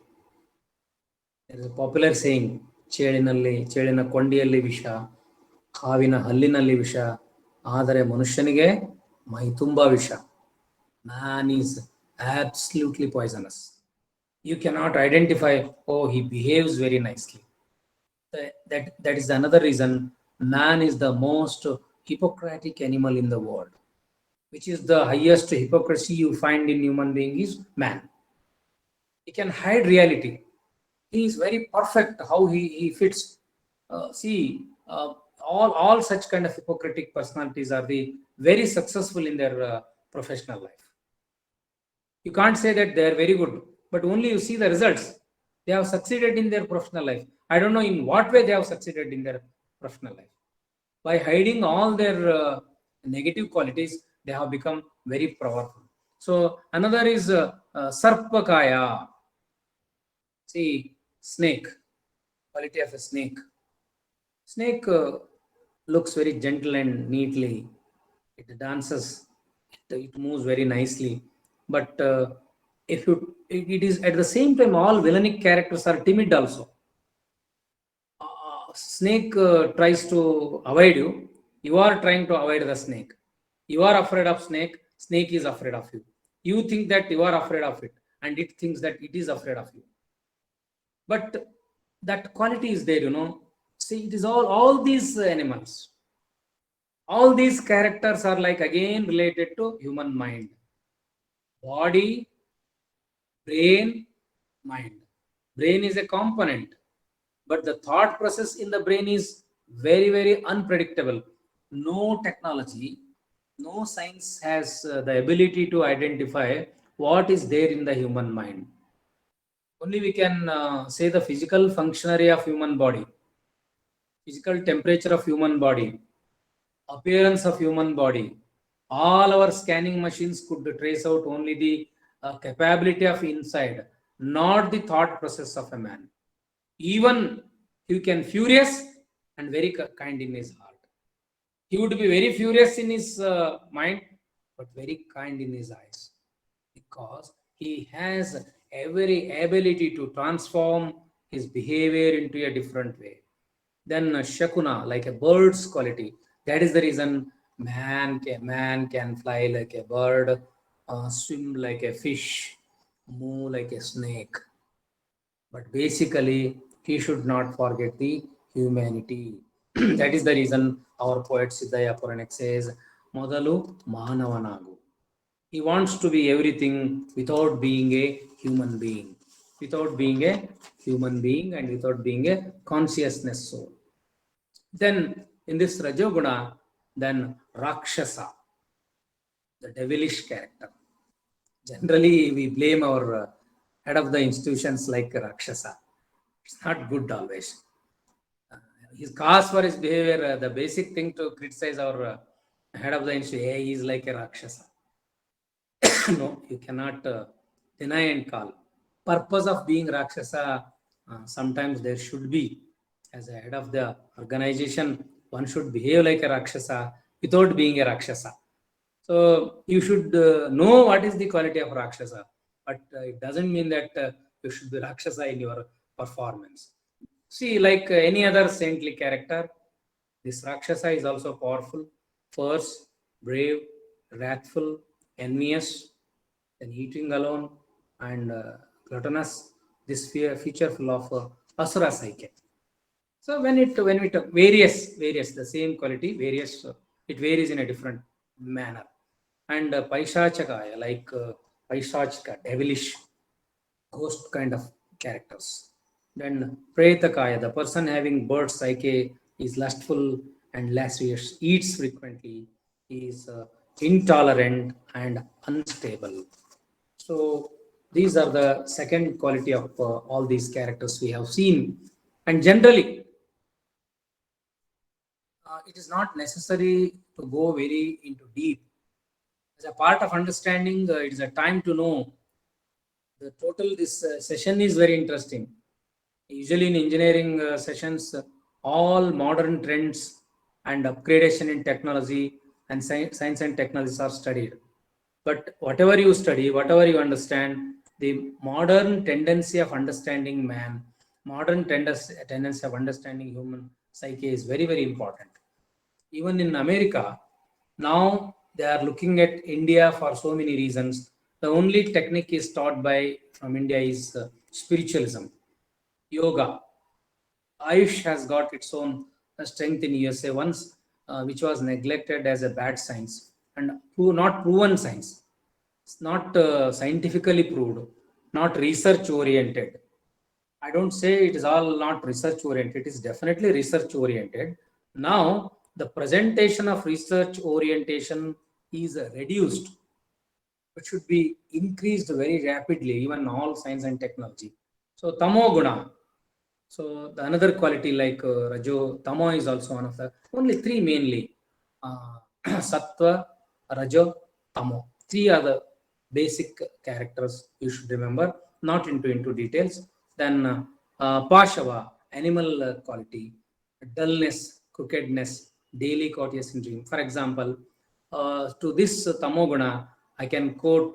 There is a popular saying, ಚೇಳಿನ ಕೊಂಡಿಯಲ್ಲಿ ವಿಷ, ಹಾವಿನ ಹಲ್ಲಿನಲ್ಲಿ ವಿಷ, ಆದರೆ ಮನುಷ್ಯನಿಗೆ ಮೈ ತುಂಬಾ ವಿಷ. Man is absolutely poisonous. You cannot identify, oh, he behaves very nicely. That is another reason man is the most Hippocratic animal in the world. Which is the highest hypocrisy you find in human being is man. He can hide reality. He is very perfect how he fits. All such kind of Hippocratic personalities are the very successful in their professional life. You can't say that they are very good, but only you see the results. They have succeeded in their professional life. I don't know in what way they have succeeded in their professional life. By hiding all their negative qualities, they have become very powerful. So another is Sarpakaya. See, snake, quality of a snake. Snake looks very gentle and neatly. It dances, it moves very nicely. But it is at the same time, all villainic characters are timid also. Snake tries to avoid you. You are trying to avoid the snake. You are afraid of snake. Snake is afraid of you. You think that you are afraid of it, and it thinks that it is afraid of you. But that quality is there, See, it is all these animals. All these characters are like again related to human mind. Body, brain, mind. Brain is a component, but the thought process in the brain is very, very unpredictable. No technology, no science has the ability to identify what is there in the human mind. Only we can say the physical functionary of human body, physical temperature of human body, appearance of human body. All our scanning machines could trace out only the capability of inside, not the thought process of a man. Even he can furious and very kind in his heart. He would be very furious in his mind, but very kind in his eyes. The because he has every ability to transform his behavior into a different way. Then Shakuna, like a bird's quality. That is the reason man can fly like a bird, swim like a fish, move like a snake. But basically, he should not forget the humanity. That is the reason our poet Siddhaya Puranik says, Modalu Mahanavanagu. He wants to be everything without being a human being, without being a human being, and without being a consciousness soul. Then in this Rajoguna, then Rakshasa, the devilish character. Generally, we blame our head of the institutions like Rakshasa. It's not good always. His cause for his behavior, the basic thing to criticize our head of the institution, hey, he is like a Rakshasa. No, you cannot deny and call. Purpose of being Rakshasa, sometimes there should be. As a head of the organization, one should behave like a Rakshasa without being a Rakshasa. So you should know what is the quality of Rakshasa, but it doesn't mean that you should be Rakshasa in your performance. See, like any other saintly character, this Rakshasa is also powerful, fierce, brave, wrathful, envious, then eating alone, and gluttonous. This feature full of Asura psyche. So when it various the same quality various it varies in a different manner. And Paishachakaya, like Paishachika, devilish, ghost kind of characters. Then Pretakaya, the person having bird psyche, is lustful and lascivious, eats frequently, is intolerant and unstable. So these are the second quality of all these characters we have seen. And generally, it is not necessary to go very into deep. As a part of understanding, it is a time to know the total. This session is very interesting. Usually in engineering sessions, all modern trends and upgradation in technology and science and technologies are studied. But whatever you study, whatever you understand, the modern tendency of understanding man, modern tendency of understanding human psyche is very, very important. Even in America, now they are looking at India for so many reasons. The only technique is taught by from India is spiritualism, yoga. Ayush has got its own strength in USA once, which was neglected as a bad science and not proven science. It's not scientifically proved, not research oriented. I don't say it is all not research oriented. It is definitely research oriented. Now, the presentation of research orientation is reduced. It should be increased very rapidly, even all science and technology. So, Tamo Guna. So, the another quality like Rajo, Tamo is also one of the only three mainly Sattva, Rajo, Tamo. Three are the basic characters you should remember, not into details. Then Pashava, animal quality, dullness, crookedness, daily courteous in dream. For example, to this Tamoguna, I can quote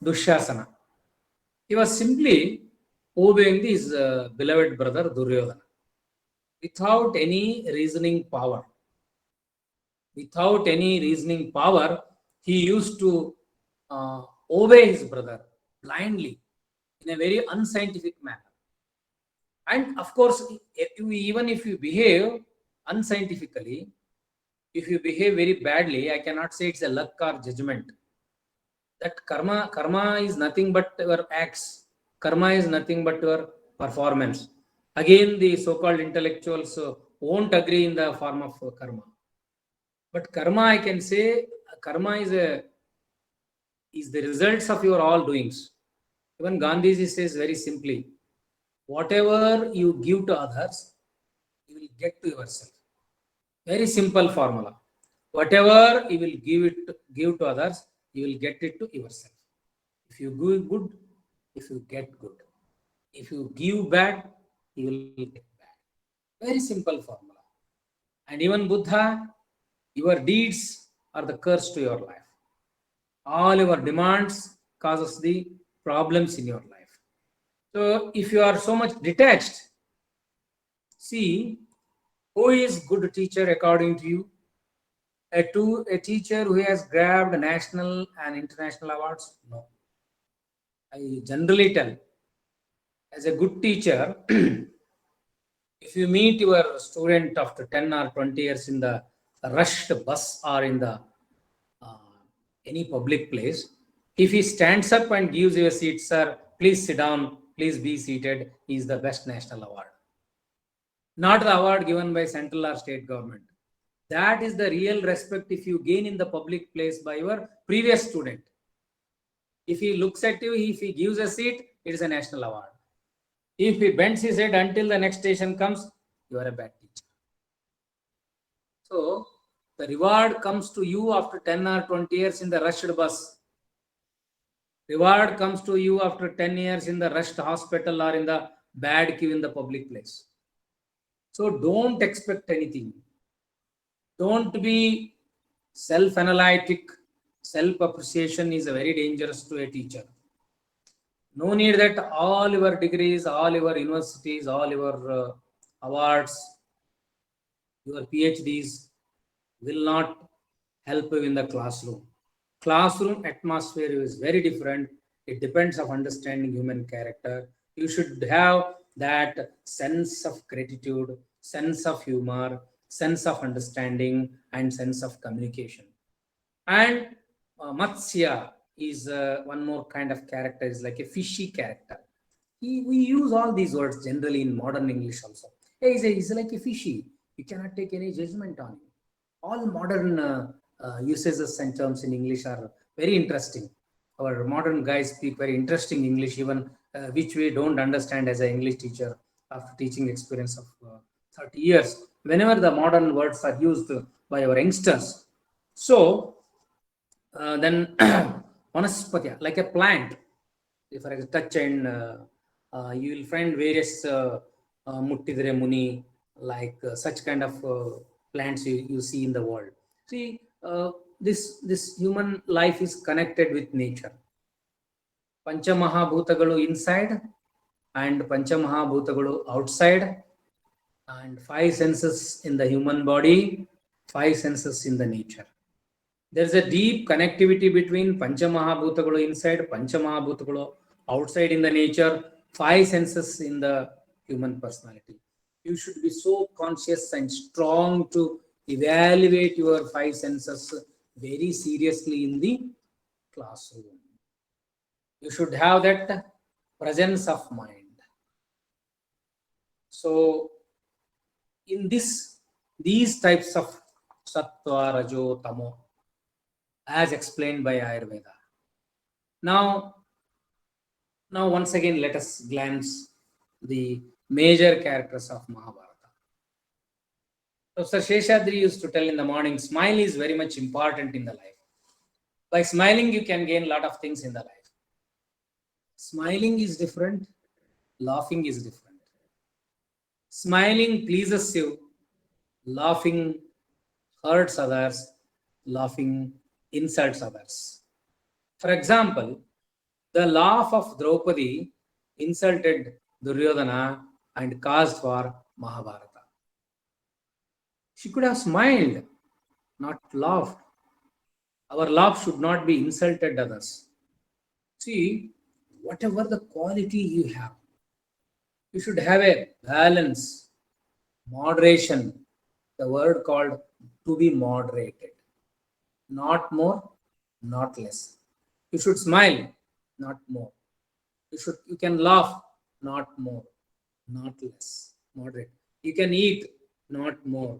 Dushasana. He was simply obeying his beloved brother Duryodhana without any reasoning power. Without any reasoning power, he used to obey his brother blindly in a very unscientific manner. And of course, even if you behave unscientifically, if you behave very badly, I cannot say it's a luck or judgment. That karma is nothing but your acts. Karma is nothing but your performance. Again, the so-called intellectuals won't agree in the form of karma. But karma, I can say, karma is the results of your all doings. Even Gandhiji says very simply, whatever you give to others, you will get to yourself. Very simple formula. Whatever you will give to others, you will get it to yourself. If you give good, if you get good. If you give bad, you will get bad. Very simple formula. And even Buddha, your deeds are the curse to your life. All your demands causes the problems in your life. So if you are so much detached, see, who is good teacher according to you? A teacher who has grabbed national and international awards? No. I generally tell, as a good teacher, if you meet your student after 10 or 20 years in the rushed bus or in the any public place, if he stands up and gives you a seat, sir, please sit down, please be seated, he is the best national award. Not the award given by central or state government. That is the real respect if you gain in the public place by your previous student. If he looks at you, if he gives a seat, it is a national award. If he bends his head until the next station comes, you are a bad teacher. So, the reward comes to you after 10 or 20 years in the rushed bus. Reward comes to you after 10 years in the rushed hospital or in the bad queue in the public place. So, don't expect anything. Don't be self-analytic. Self-appreciation is very dangerous to a teacher. No need that all your degrees, all your universities, all your awards, your PhDs will not help you in the classroom. Classroom atmosphere is very different. It depends on understanding human character. You should have that sense of gratitude, sense of humor, sense of understanding, and sense of communication. And Matsya is one more kind of character, is like a fishy character. We use all these words generally in modern English also. Hey, he's like a fishy. You cannot take any judgment on him. All modern usages and terms in English are very interesting. Our modern guys speak very interesting English, even which we don't understand as an English teacher after teaching experience of 30 years. Whenever the modern words are used by our youngsters. So, then Vanaspatya, like a plant, if I touch and you will find various Muttidre Muni, like such kind of plants you see in the world. See, this human life is connected with nature. Panchamahabhutagalu inside and Panchamahabhutagalu outside, and 5 senses in the human body, 5 senses in the nature. There is a deep connectivity between Panchamahabhutagalu inside, Panchamahabhutagalu outside in the nature, 5 senses in the human personality. You should be so conscious and strong to evaluate your 5 senses very seriously in the classroom. You should have that presence of mind. So, in these types of Sattva, Rajo, Tamo, as explained by Ayurveda. Now once again, let us glance the major characters of Mahabharata. So Sir Sheshadri used to tell in the morning, smile is very much important in the life. By smiling, you can gain a lot of things in the life. Smiling is different, laughing is different. Smiling pleases you, laughing hurts others, laughing insults others. For example, the laugh of Draupadi insulted Duryodhana and caused for Mahabharata. She could have smiled, not laughed. Our laugh should not be insulted others. See, whatever the quality you have, you should have a balance, moderation, the word called to be moderated. Not more, not less. You should smile, not more. You can laugh, not more, not less. Moderate. You can eat, not more,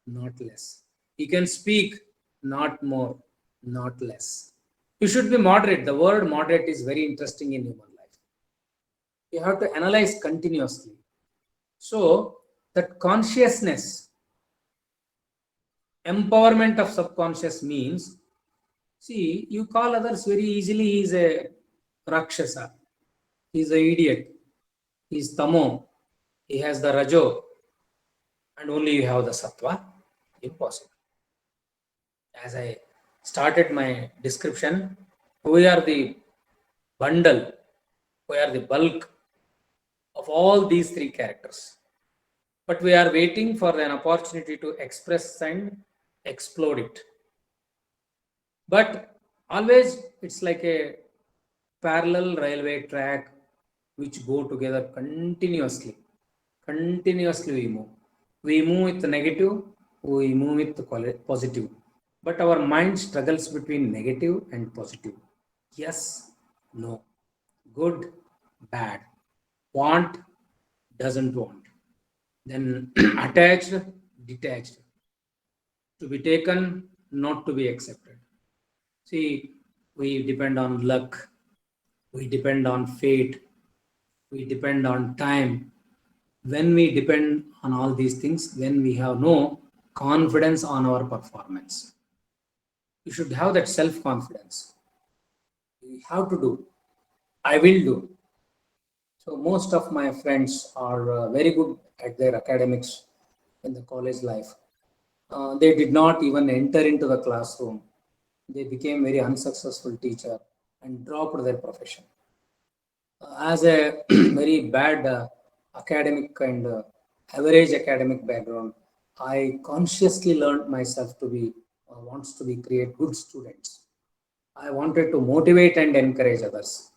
not less. You can speak, not more, not less. You should be moderate. The word moderate is very interesting in human life. You have to analyze continuously. So, that consciousness, empowerment of subconscious means, see, you call others very easily, he is a Rakshasa, he is an idiot, he is Tamo, he has the Rajo, and only you have the Sattva. Impossible. As I started my description, we are the bundle. We are the bulk of all these three characters. But we are waiting for an opportunity to express and explode it. But always it's like a parallel railway track which go together continuously. Continuously we move. We move with negative, we move with positive. But our mind struggles between negative and positive. Yes, no, good, bad, want, doesn't want. Then attached, detached. To be taken, not to be accepted. See, we depend on luck, we depend on fate, we depend on time. When we depend on all these things, then we have no confidence on our performance. You should have that self-confidence. You have to do. I will do. So most of my friends are very good at their academics in the college life. They did not even enter into the classroom. They became very unsuccessful teacher and dropped their profession. As a very bad academic and average academic background, I consciously learned myself to be wants to be create good students. I wanted to motivate and encourage others.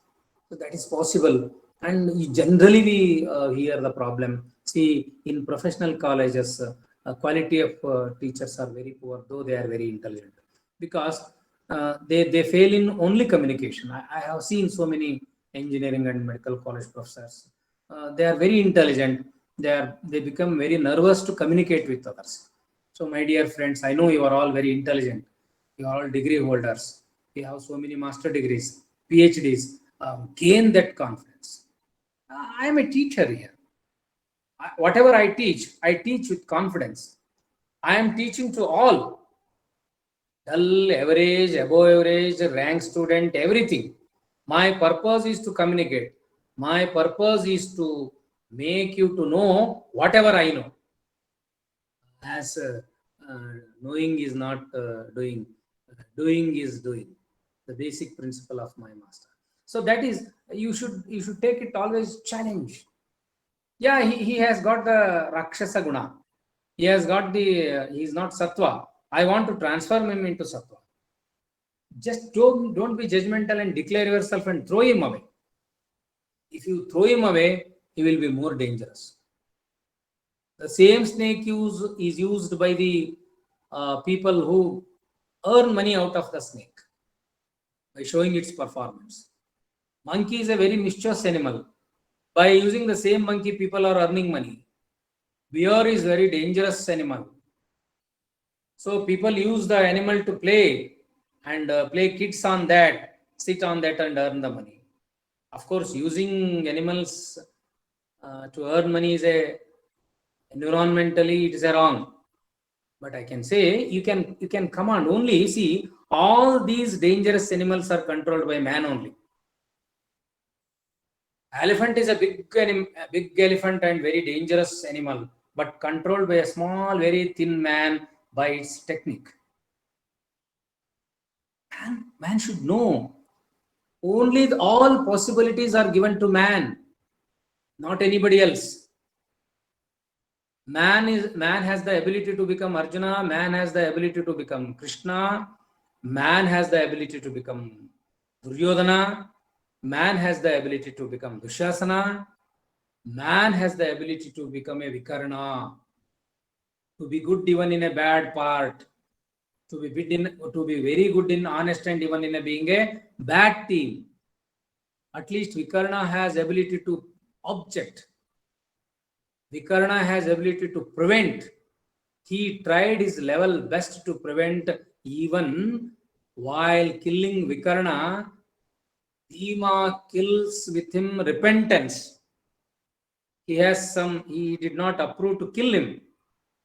So that is possible. And generally we hear the problem. See, in professional colleges, quality of teachers are very poor, though they are very intelligent. Because they fail in only communication. I have seen so many engineering and medical college professors. They are very intelligent. They become very nervous to communicate with others. So my dear friends, I know you are all very intelligent. You are all degree holders. You have so many master degrees, PhDs. Gain that confidence. I am a teacher here. Whatever I teach with confidence. I am teaching to all. Dull, average, above average, rank student, everything. My purpose is to communicate. My purpose is to make you to know whatever I know. As knowing is not doing, doing is doing. The basic principle of my master. So that is, you should take it always challenge. Yeah, he has got the Rakshasa Guna. He has got he is not Sattva. I want to transform him into Sattva. Just don't be judgmental and declare yourself and throw him away. If you throw him away, he will be more dangerous. The same snake is used by the people who earn money out of the snake by showing its performance. Monkey is a very mischievous animal. By using the same monkey, people are earning money. Bear is very dangerous animal. So people use the animal to play and play kids on that, sit on that and earn the money. Of course, using animals to earn money is environmentally it is a wrong. But I can say you can command only. See, all these dangerous animals are controlled by man only. Elephant is a big elephant and very dangerous animal, but controlled by a small, very thin man by its technique. And man should know. Only all possibilities are given to man, not anybody else. Man has the ability to become Arjuna, man has the ability to become Krishna, man has the ability to become Duryodhana, man has the ability to become Dushasana, man has the ability to become a Vikarna, to be good even in a bad part, to be very good in honest and even in a being a bad team. At least Vikarna has ability to object. Vikarna has ability to prevent. He tried his level best to prevent. Even while killing Vikarna, Bhima kills with him repentance. He did not approve to kill him,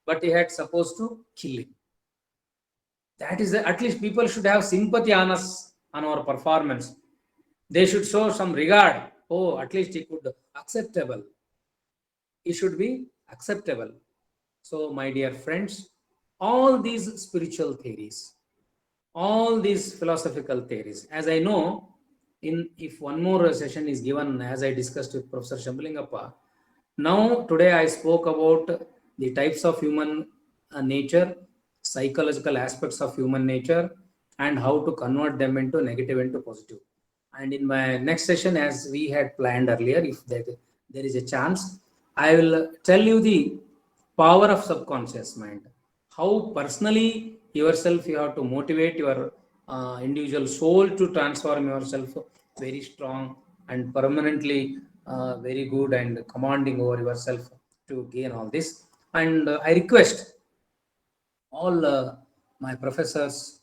but he had supposed to kill him. That is, at least people should have sympathy on us, on our performance. They should show some regard. Oh, at least he could acceptable. He should be acceptable. So, my dear friends, all these spiritual theories, all these philosophical theories, as I know, if one more session is given, as I discussed with Professor Shambalingappa, now today I spoke about the types of human nature, psychological aspects of human nature, and how to convert them into negative into positive. And in my next session, as we had planned earlier, if there is a chance, I will tell you the power of subconscious mind. How personally yourself you have to motivate your individual soul to transform yourself very strong and permanently very good and commanding over yourself to gain all this. And I request all my professors,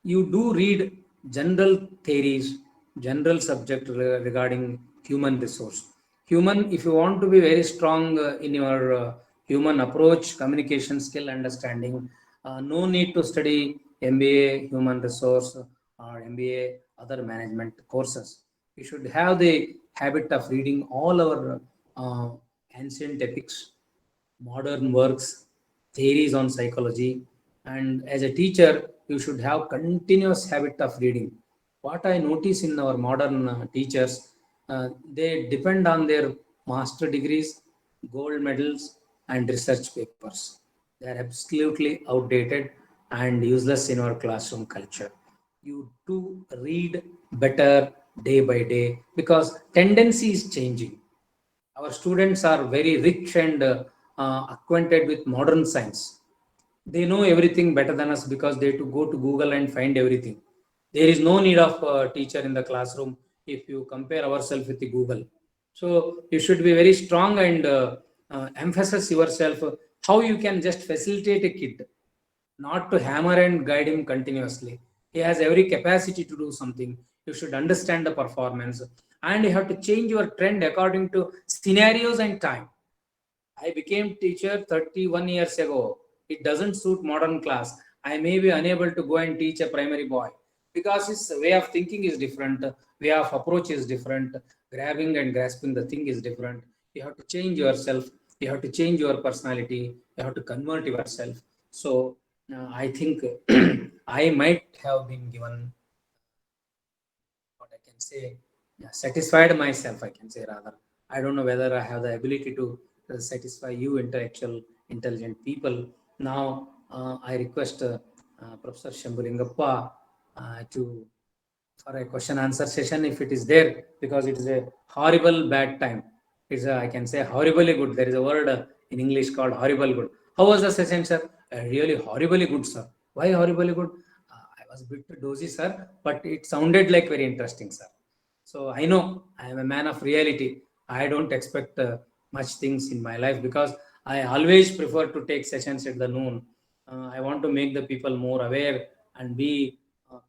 you do read general theories, general subject regarding human resource. Human, if you want to be very strong in your human approach, communication skill, understanding, no need to study MBA human resource or MBA other management courses. You should have the habit of reading all our ancient epics, modern works, theories on psychology, and as a teacher, you should have continuous habit of reading. What I notice in our modern teachers, they depend on their master degrees, gold medals, and research papers. They are absolutely outdated and useless in our classroom culture. You do read better day by day because tendency is changing. Our students are very rich and acquainted with modern science. They know everything better than us because they to go to Google and find everything. There is no need of a teacher in the classroom if you compare ourselves with the Google. So you should be very strong and emphasize yourself how you can just facilitate a kid, not to hammer and guide him continuously. He has every capacity to do something. You should understand the performance and you have to change your trend according to scenarios and time. I became teacher 31 years ago. It doesn't suit modern class. I may be unable to go and teach a primary boy because his way of thinking is different, way of approach is different, grabbing and grasping the thing is different. You have to change yourself. You have to change your personality. You have to convert yourself. So I think I might have been given what I can say, satisfied myself, I can say rather. I don't know whether I have the ability to satisfy you intellectual, intelligent people. Now, I request Professor Shambalingappa to for a question answer session if it is there, because it is a horrible bad time. It's a, I can say horribly good. There is a word in English called horrible good. How was the session, sir? Really horribly good, sir. Why horribly good? I was a bit dozy, sir, but it sounded like very interesting, sir. So I know I am a man of reality. I don't expect much things in my life because I always prefer to take sessions at the noon. I want to make the people more aware and be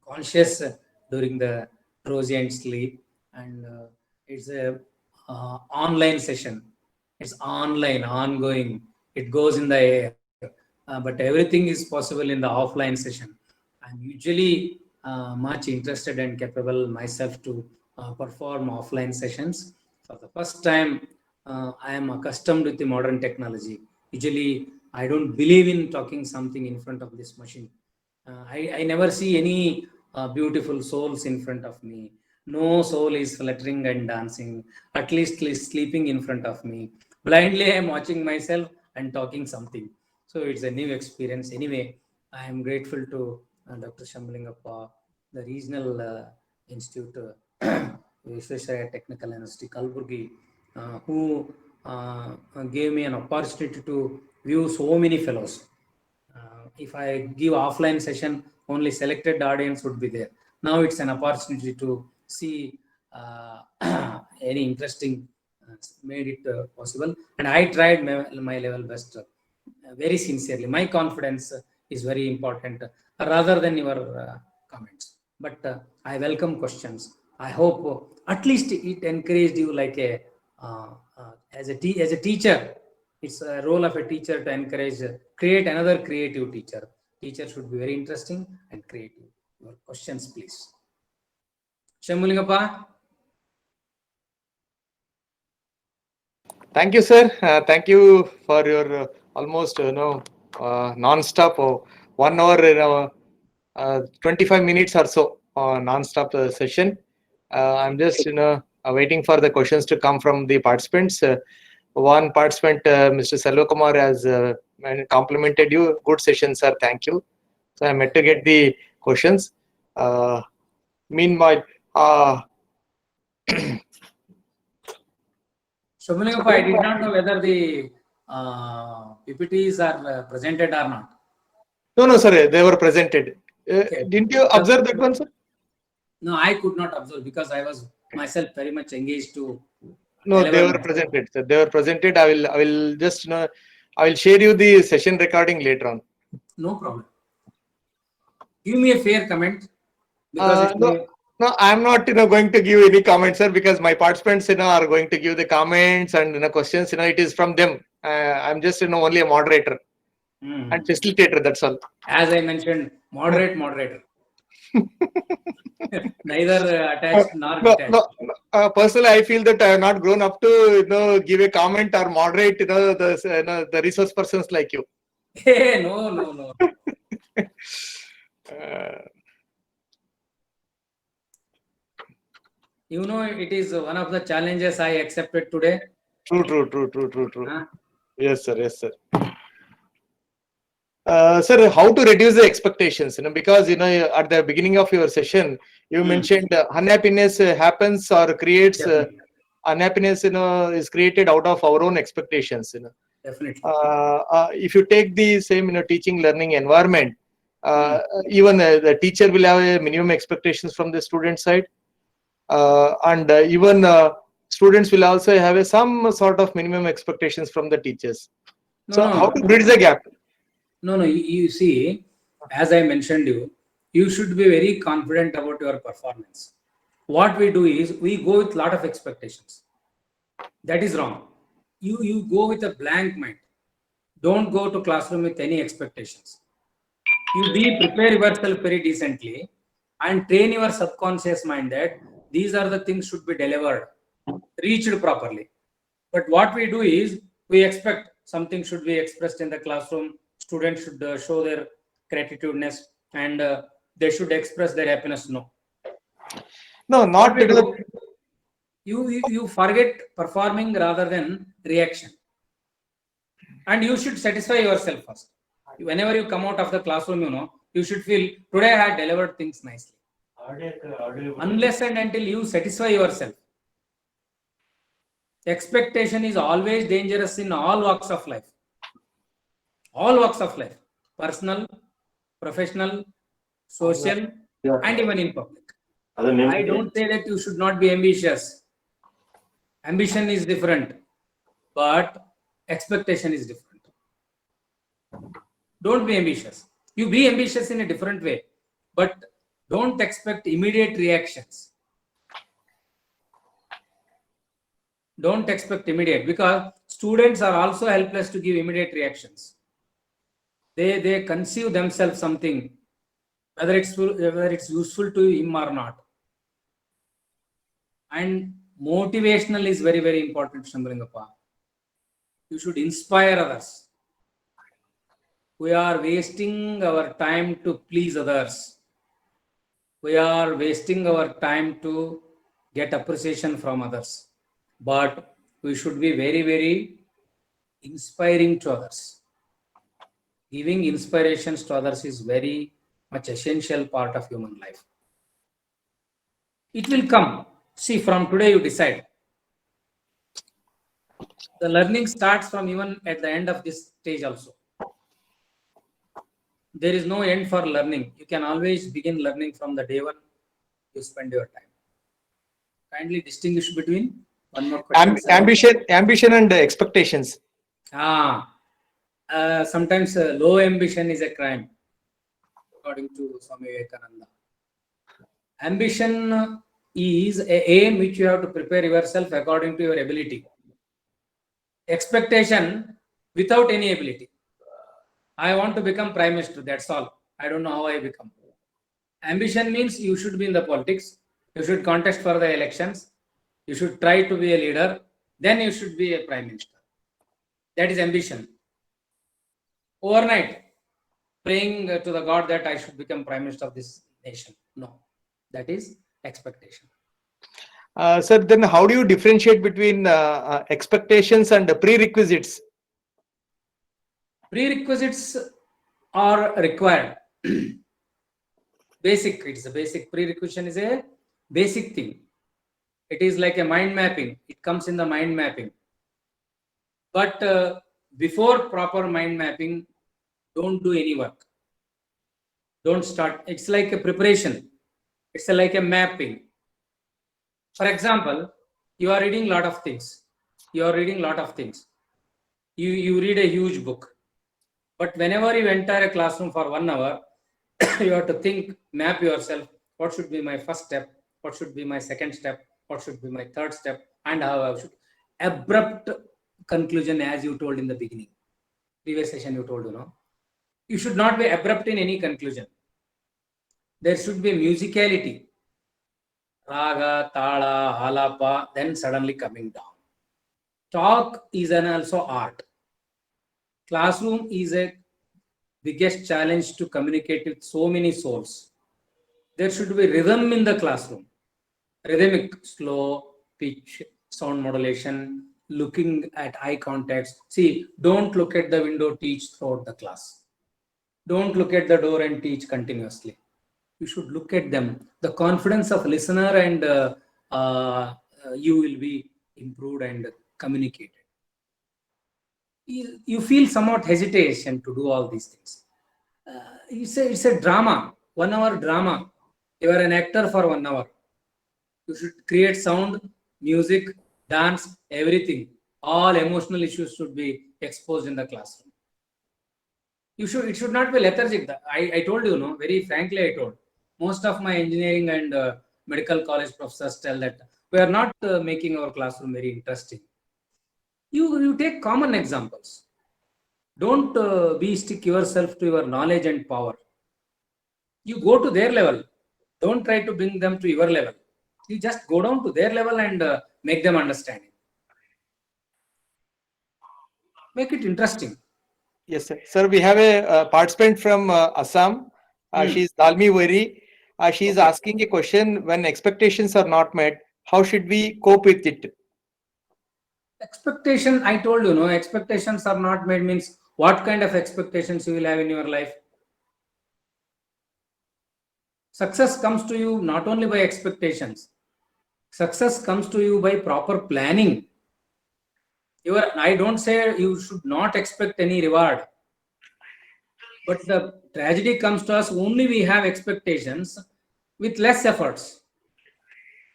conscious during the transient sleep. And it's a online session. It's online, ongoing. It goes in the air. But everything is possible in the offline session. I'm usually much interested and capable myself to perform offline sessions. For the first time, I am accustomed with the modern technology. Usually, I don't believe in talking something in front of this machine. I never see any beautiful souls in front of me. No soul is fluttering and dancing, at least sleeping in front of me. Blindly, I am watching myself and talking something. So it's a new experience. Anyway, I am grateful to Dr. Shambalingappa, the regional institute, Visvesvaraya Technical University, Kalburgi, who gave me an opportunity to view so many fellows. If I give offline session, only selected audience would be there. Now it's an opportunity to see any interesting made it possible. And I tried my level best very sincerely. My confidence is very important rather than your comments. But I welcome questions. I hope at least it encouraged you like a as a teacher. It's a role of a teacher to encourage, create another creative teacher. Teacher should be very interesting and creative. Your questions, please. Shambalingappa. Thank you, sir. Thank you for your almost non-stop 1 hour, 25 minutes or so non-stop session. I'm just waiting for the questions to come from the participants. One participant, Mr. Selvakumar, has complimented you. Good session, sir. Thank you. So I'm yet to get the questions. Meanwhile, Shobhalingappa, I did not know whether the PPTs are presented or not. no, sir, they were presented. Okay. Didn't you observe that one, sir? No, I could not observe because I was myself very much engaged to. No, they deliver were my- presented, sir. They were presented. I will just I will share you the session recording later on. No problem. Give me a fair comment because it may, No, I'm not going to give any comments, sir, because my participants are going to give the comments and questions. It is from them. I'm just only a moderator and facilitator. That's all. as I mentioned, moderator. Neither attached nor detached. Personally, I feel that I have not grown up to give a comment or moderate the resource persons like you. Hey, no. It is one of the challenges I accepted today. True. Huh? Yes, sir. Sir, how to reduce the expectations? Because at the beginning of your session, you mentioned unhappiness happens or creates Definitely. unhappiness. Is created out of our own expectations. Definitely. If you take the same teaching learning environment, even the teacher will have a minimum expectations from the student side, and even students will also have some sort of minimum expectations from the teachers. How to bridge the gap? No. You see, as I mentioned you should be very confident about your performance. What we do is we go with a lot of expectations. That is wrong. You go with a blank mind. Don't go to classroom with any expectations. You prepare yourself very decently and train your subconscious mind that these are the things should be delivered, reached properly. But what we do is we expect something should be expressed in the classroom. Students should show their gratitudeness and they should express their happiness. No. No, not What we do, you forget performing rather than reaction. And you should satisfy yourself first. Whenever you come out of the classroom, you should feel today I had delivered things nicely. Unless and until you satisfy yourself. Expectation is always dangerous in all walks of life. All walks of life. Personal, professional, social, and even in public. I don't say that you should not be ambitious. Ambition is different, but expectation is different. Don't be ambitious. You be ambitious in a different way, but don't expect immediate reactions. Don't expect immediate, because students are also helpless to give immediate reactions. They conceive themselves something, whether it's useful to him or not. And motivational is very, very important, Shambhalingappa. You should inspire others. We are wasting our time to please others. We are wasting our time to get appreciation from others. But we should be very, very inspiring to others. Giving inspirations to others is very much essential part of human life. It will come. See, from today you decide. The learning starts from even at the end of this stage also. There is no end for learning. You can always begin learning from the day one you spend your time. Kindly distinguish between one more question. Ambition and expectations. Sometimes low ambition is a crime, according to Swami Vivekananda. Ambition is an aim which you have to prepare yourself according to your ability. Expectation without any ability. I want to become Prime Minister, that's all. I don't know how I become. Ambition means you should be in the politics, you should contest for the elections, you should try to be a leader, then you should be a Prime Minister. That is ambition. Overnight, praying to the God that I should become Prime Minister of this nation. No, that is expectation. Sir, then how do you differentiate between expectations and prerequisites? Prerequisites are required. Basic, it's a basic. Prerequisition is a basic thing. It is like a mind mapping. It comes in the mind mapping. But before proper mind mapping, don't do any work. Don't start. It's like a preparation. It's like a mapping. For example, you are reading a lot of things. You read a huge book. But whenever you enter a classroom for 1 hour, you have to think, map yourself. What should be my first step? What should be my second step? What should be my third step? And how I should. Abrupt conclusion, as you told in the beginning. Previous session you told, You should not be abrupt in any conclusion. There should be musicality. Raga, tala, halapa, then suddenly coming down. Talk is also art. Classroom is a biggest challenge to communicate with so many souls. There should be rhythm in the classroom. Rhythmic, slow, pitch, sound modulation, looking at eye context. See, don't look at the window, teach throughout the class. Don't look at the door and teach continuously. You should look at them. The confidence of listener and you will be improved and communicated. You feel somewhat hesitation to do all these things. It's a drama, 1 hour drama. You are an actor for 1 hour. You should create sound, music, dance, everything. All emotional issues should be exposed in the classroom. It should not be lethargic. I told you, very frankly, I told. Most of my engineering and medical college professors tell that we are not making our classroom very interesting. You take common examples. Don't stick yourself to your knowledge and power. You go to their level. Don't try to bring them to your level. You just go down to their level and make them understand it. Make it interesting. Yes, sir. Sir, we have a participant from Assam. She is Dalmi Wari. She is asking a question: when expectations are not met, how should we cope with it? Expectation, I told you, expectations are not made means what kind of expectations you will have in your life. Success comes to you not only by expectations. Success comes to you by proper planning. I don't say you should not expect any reward. But the tragedy comes to us only we have expectations with less efforts.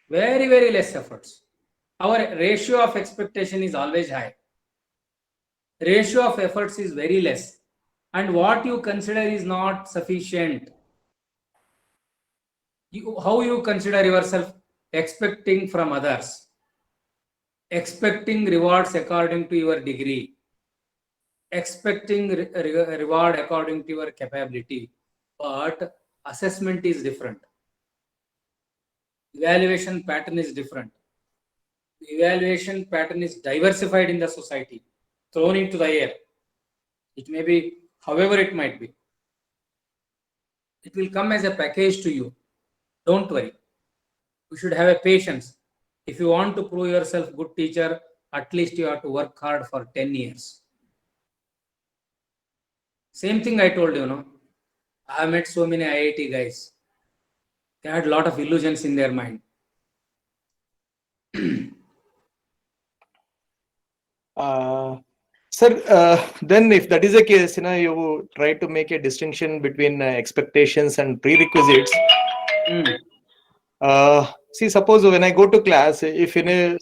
Very, very less efforts. Our ratio of expectation is always high. Ratio of efforts is very less. And what you consider is not sufficient. How you consider yourself? Expecting from others. Expecting rewards according to your degree. Expecting reward according to your capability. But assessment is different. Evaluation pattern is different. Evaluation pattern is diversified in the society, thrown into the air. It may be however it might be. It will come as a package to you. Don't worry. You should have a patience. If you want to prove yourself good teacher, at least you have to work hard for 10 years. Same thing I told you, I have met so many IIT guys. They had a lot of illusions in their mind. Sir, then if that is the case, you try to make a distinction between expectations and prerequisites. See, suppose when I go to class, if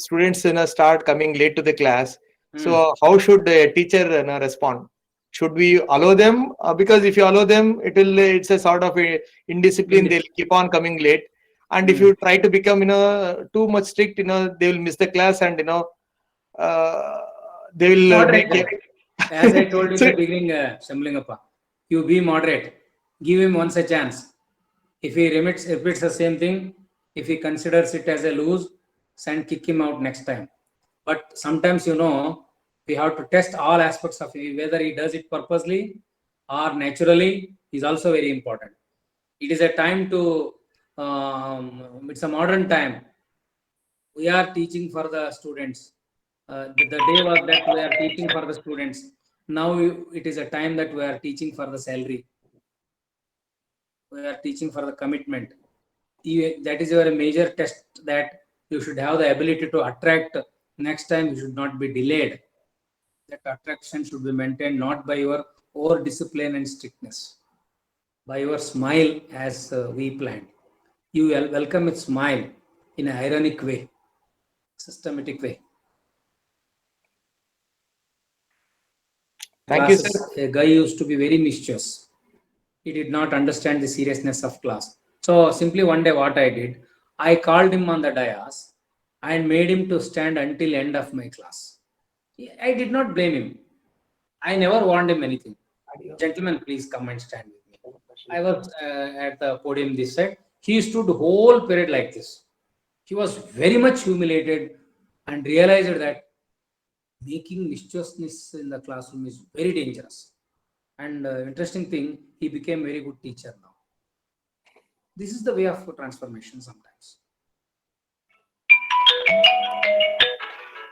students start coming late to the class, so how should a teacher respond? Should we allow them? Because if you allow them, it's a sort of a indiscipline. They'll keep on coming late. And if you try to become too much strict, they will miss the class, and they will make it. As I told you in the beginning, Shamlingappa, you be moderate. Give him once a chance. If he repeats the same thing, if he considers it as a lose, kick him out next time. But sometimes, we have to test all aspects of it, whether he does it purposely or naturally is also very important. It is a time to, it's a modern time. we are teaching for the students. The day was that we are teaching for the students. Now it is a time that we are teaching for the salary. We are teaching for the commitment. That is your major test, that you should have the ability to attract. Next time you should not be delayed. That attraction should be maintained not by your over discipline and strictness, by your smile as we planned. You welcome with smile in an ironic way, systematic way. Thank you, Classes, sir. a guy used to be very mischievous. He did not understand the seriousness of class. So simply one day what I did, I called him on the dais and made him to stand until end of my class. I did not blame him. I never warned him anything. Gentlemen, please come and stand with me. I was at the podium this side. He stood whole period like this. He was very much humiliated and realized that making mischievousness in the classroom is very dangerous. And interesting thing, he became very good teacher now. This is the way of transformation sometimes.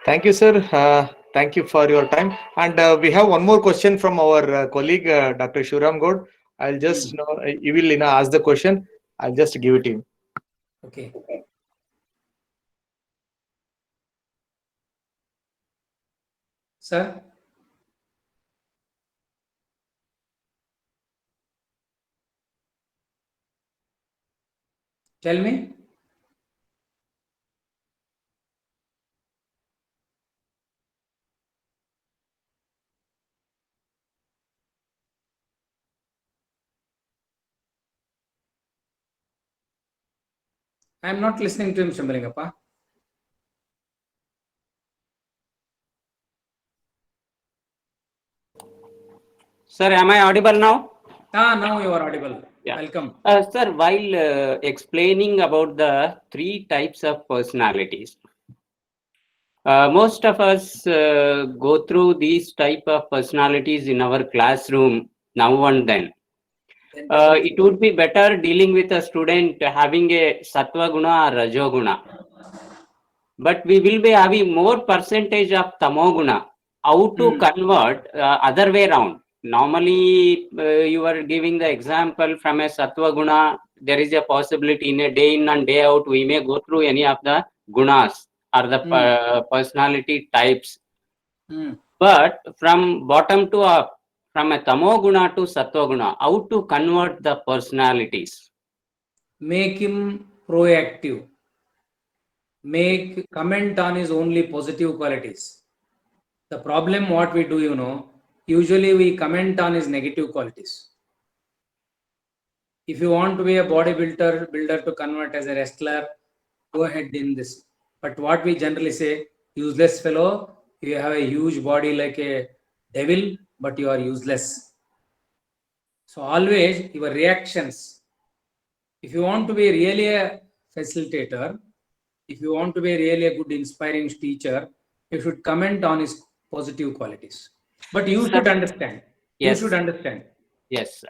Thank you, sir. Thank you for your time. And we have one more question from our colleague, Dr. Shivram Gaud. I'll just, he will ask the question. I'll just give it to him. Okay. Sir? Tell me. I am not listening to him, Shambalingappa. Sir, am I audible now? Now you are audible. Yeah. Welcome. Sir, while explaining about the 3 types of personalities, most of us go through these type of personalities in our classroom now and then. It would be better dealing with a student having a Sattva Guna or Rajo Guna. But we will be having more percentage of Tamo Guna. How to convert other way around? Normally, you are giving the example from a Sattva Guna. There is a possibility in a day in and day out, we may go through any of the Gunas or the personality types. But from bottom to up, from a Tamo Guna to Sattva Guna, how to convert the personalities? Make him proactive. Make comment on his only positive qualities. The problem what we do, usually we comment on his negative qualities. If you want to be a bodybuilder to convert as a wrestler, go ahead in this. But what we generally say, useless fellow, you have a huge body like a devil, but you are useless. So always your reactions. If you want to be really a facilitator, if you want to be really a good inspiring teacher, you should comment on his positive qualities. But you should understand. Yes. You should understand. Yes, sir.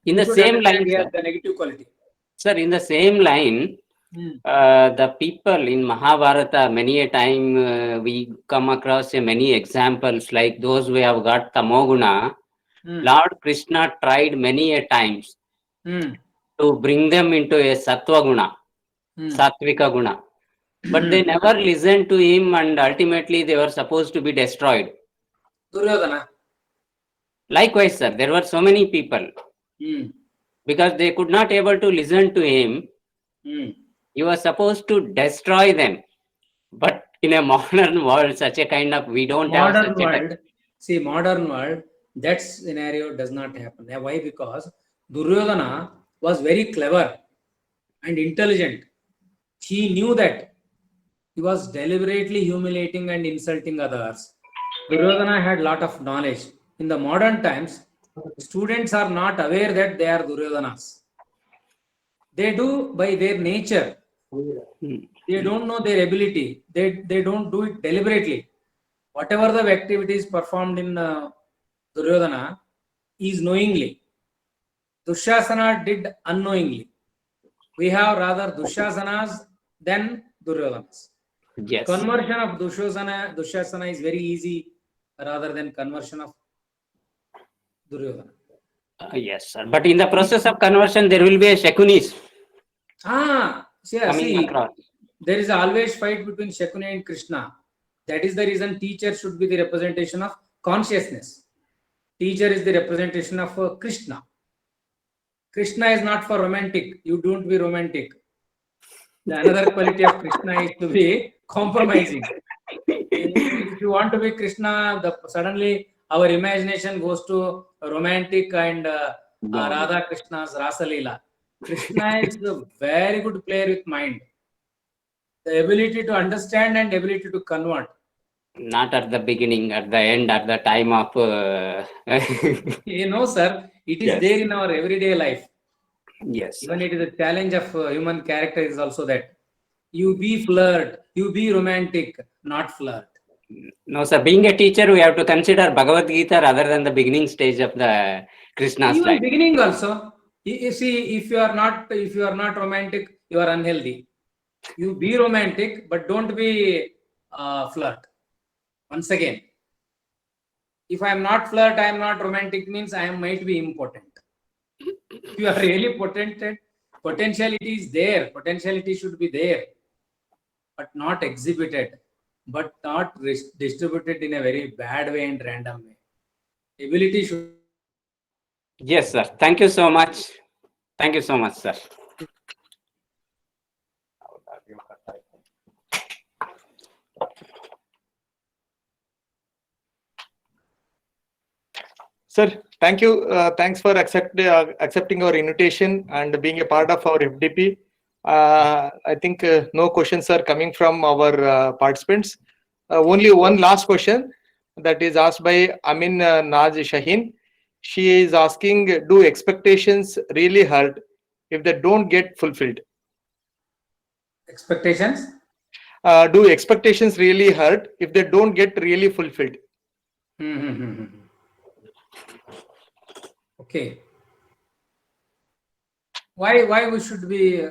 In the same line, sir. The negative quality. Sir, in the same line, the people in Mahabharata, many a time we come across many examples like those who have got Tamoguna. Lord Krishna tried many a times to bring them into a Sattva Guna, Sattvika Guna. But they never listened to him and ultimately they were supposed to be destroyed. Duryodhana. Likewise, sir, there were so many people. Because they could not able to listen to him, you are supposed to destroy them. But in a modern world, such a kind of, we don't have such a... Modern world, that scenario does not happen. Why? Because Duryodhana was very clever and intelligent. He knew that he was deliberately humiliating and insulting others. Duryodhana had lot of knowledge. In the modern times, students are not aware that they are Duryodhanas. They do by their nature. They don't know their ability. They don't do it deliberately. Whatever the activities performed in Duryodhana is knowingly. Dushasana did unknowingly. We have rather Dushasanas than Duryodhanas. Yes. Conversion of Dushasana is very easy rather than conversion of Duryodhana. Yes, sir. But in the process of conversion, there will be a Shakunis coming See, across. there is always fight between Shakuni and Krishna. That is the reason teacher should be the representation of consciousness. Teacher is the representation of Krishna. Krishna is not for romantic. You don't be romantic. The another quality of Krishna is to be compromising. If you want to be Krishna, suddenly our imagination goes to romantic and Radha Krishna's Rasa Leela. Krishna is a very good player with mind. The ability to understand and ability to convert. Not at the beginning, at the end, at the time of. Sir, it is Yes. there in our everyday life. Yes. Even it is a challenge of human character is also that you be flirt, you be romantic, not flirt. No, sir. Being a teacher, we have to consider Bhagavad Gita rather than the beginning stage of the Krishna's Even life. beginning also. You see, if you are not romantic, you are unhealthy. You be romantic, but don't be flirt. Once again, if I am not flirt, I am not romantic means I might be impotent. If you are really potent, potentiality is there. Potentiality should be there, but not exhibited, but not distributed in a very bad way and random way. Ability should. Yes, sir. Thank you so much. Thank you so much, sir. Sir, thank you. Thanks for accepting our invitation and being a part of our FDP. I think no questions are coming from our participants. Only one last question that is asked by Amin Naz Shaheen. She is asking, do expectations really hurt if they don't get fulfilled? Expectations? Do expectations really hurt if they don't get really fulfilled? Okay. Why we should be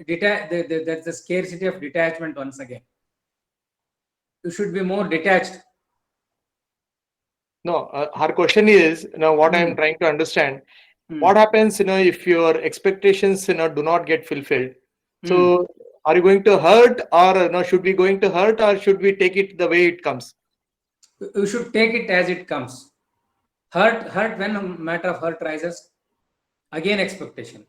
detached? That's the scarcity of detachment once again. You should be more detached. No, her question is, what I'm trying to understand. What happens, if your expectations, do not get fulfilled? So, are you going to hurt, or should we going to hurt, or should we take it the way it comes? You should take it as it comes. Hurt when a matter of hurt rises. Again, expectation.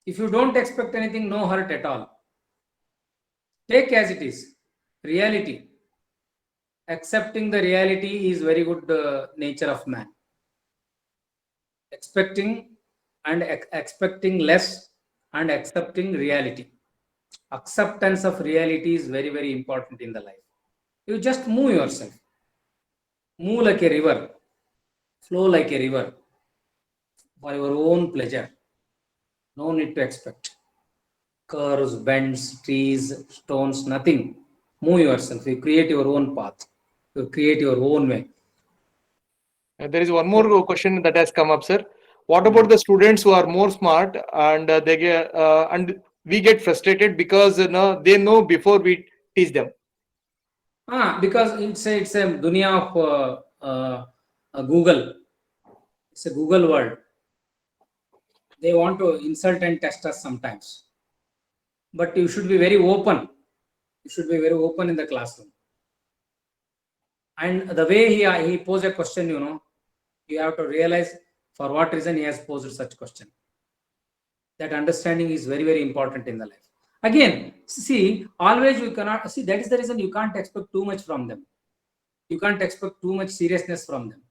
If you don't expect anything, no hurt at all. Take as it is. Reality. Accepting the reality is very good nature of man. Expecting less and accepting reality. Acceptance of reality is very, very important in the life. You just move yourself. Move like a river. Flow like a river. For your own pleasure. No need to expect. Curves, bends, trees, stones, nothing. Move yourself. You create your own path. You create your own way. There is one more question that has come up, sir. What about the students who are more smart and they get and we get frustrated because they know before we teach them? Because it's a dunya of Google. It's a Google world. They want to insult and test us sometimes. But you should be very open. You should be very open in the classroom. And the way he posed a question, you have to realize for what reason he has posed such question. That understanding is very, very important in the life. Again, see, always we cannot see. That is the reason you can't expect too much from them. You can't expect too much seriousness from them.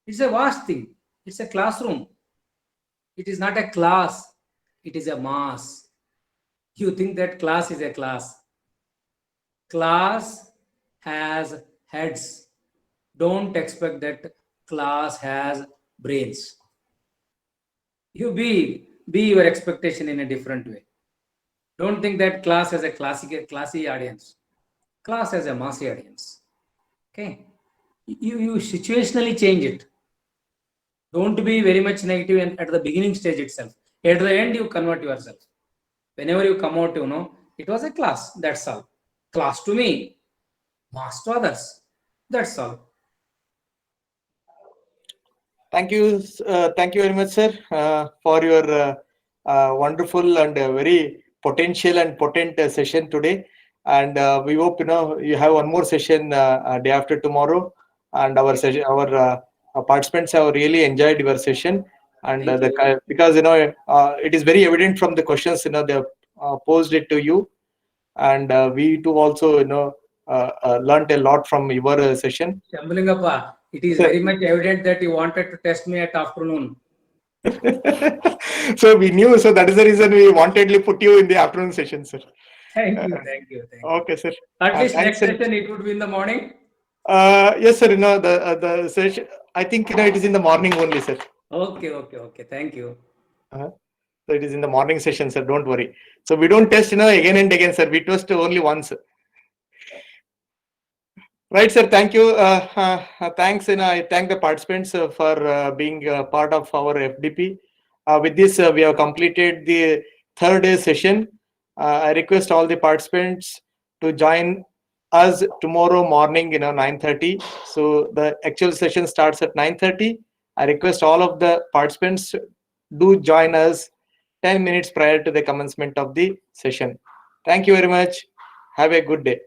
It's a vast thing. It's a classroom. It is not a class. It is a mass. You think that class is a class. Class has heads. Don't expect that class has brains. You be your expectation in a different way. Don't think that class has a classy audience. Class has a massy audience. Okay. You situationally change it. Don't be very much negative at the beginning stage itself. At the end, you convert yourself. Whenever you come out, It was a class. That's all. Class to me, mass to others. That's all. Thank you. Thank you very much, sir, for your wonderful and very potential and potent session today. And we hope you have one more session day after tomorrow. And our session, our participants have really enjoyed your session. And Thank you. because it is very evident from the questions they posed it to you, and we too also learned a lot from your session. Shambhalingappa, it is very much evident that you wanted to test me at afternoon. So we knew, so that is the reason we wantedly put you in the afternoon session, sir. Thank you. Thank you. Thank you. Okay, sir. At least thanks, next sir. session it would be in the morning. Yes, sir. The session. I think it is in the morning only, sir. Okay. Thank you. So it is in the morning session, sir. Don't worry. So we don't test again and again, sir. We test only once. Right, sir. Thank you. Thanks, I thank the participants for being part of our FDP. With this, we have completed the third day session. I request all the participants to join us tomorrow morning, 9:30. So the actual session starts at 9:30. I request all of the participants do join us 10 minutes prior to the commencement of the session. Thank you very much. Have a good day.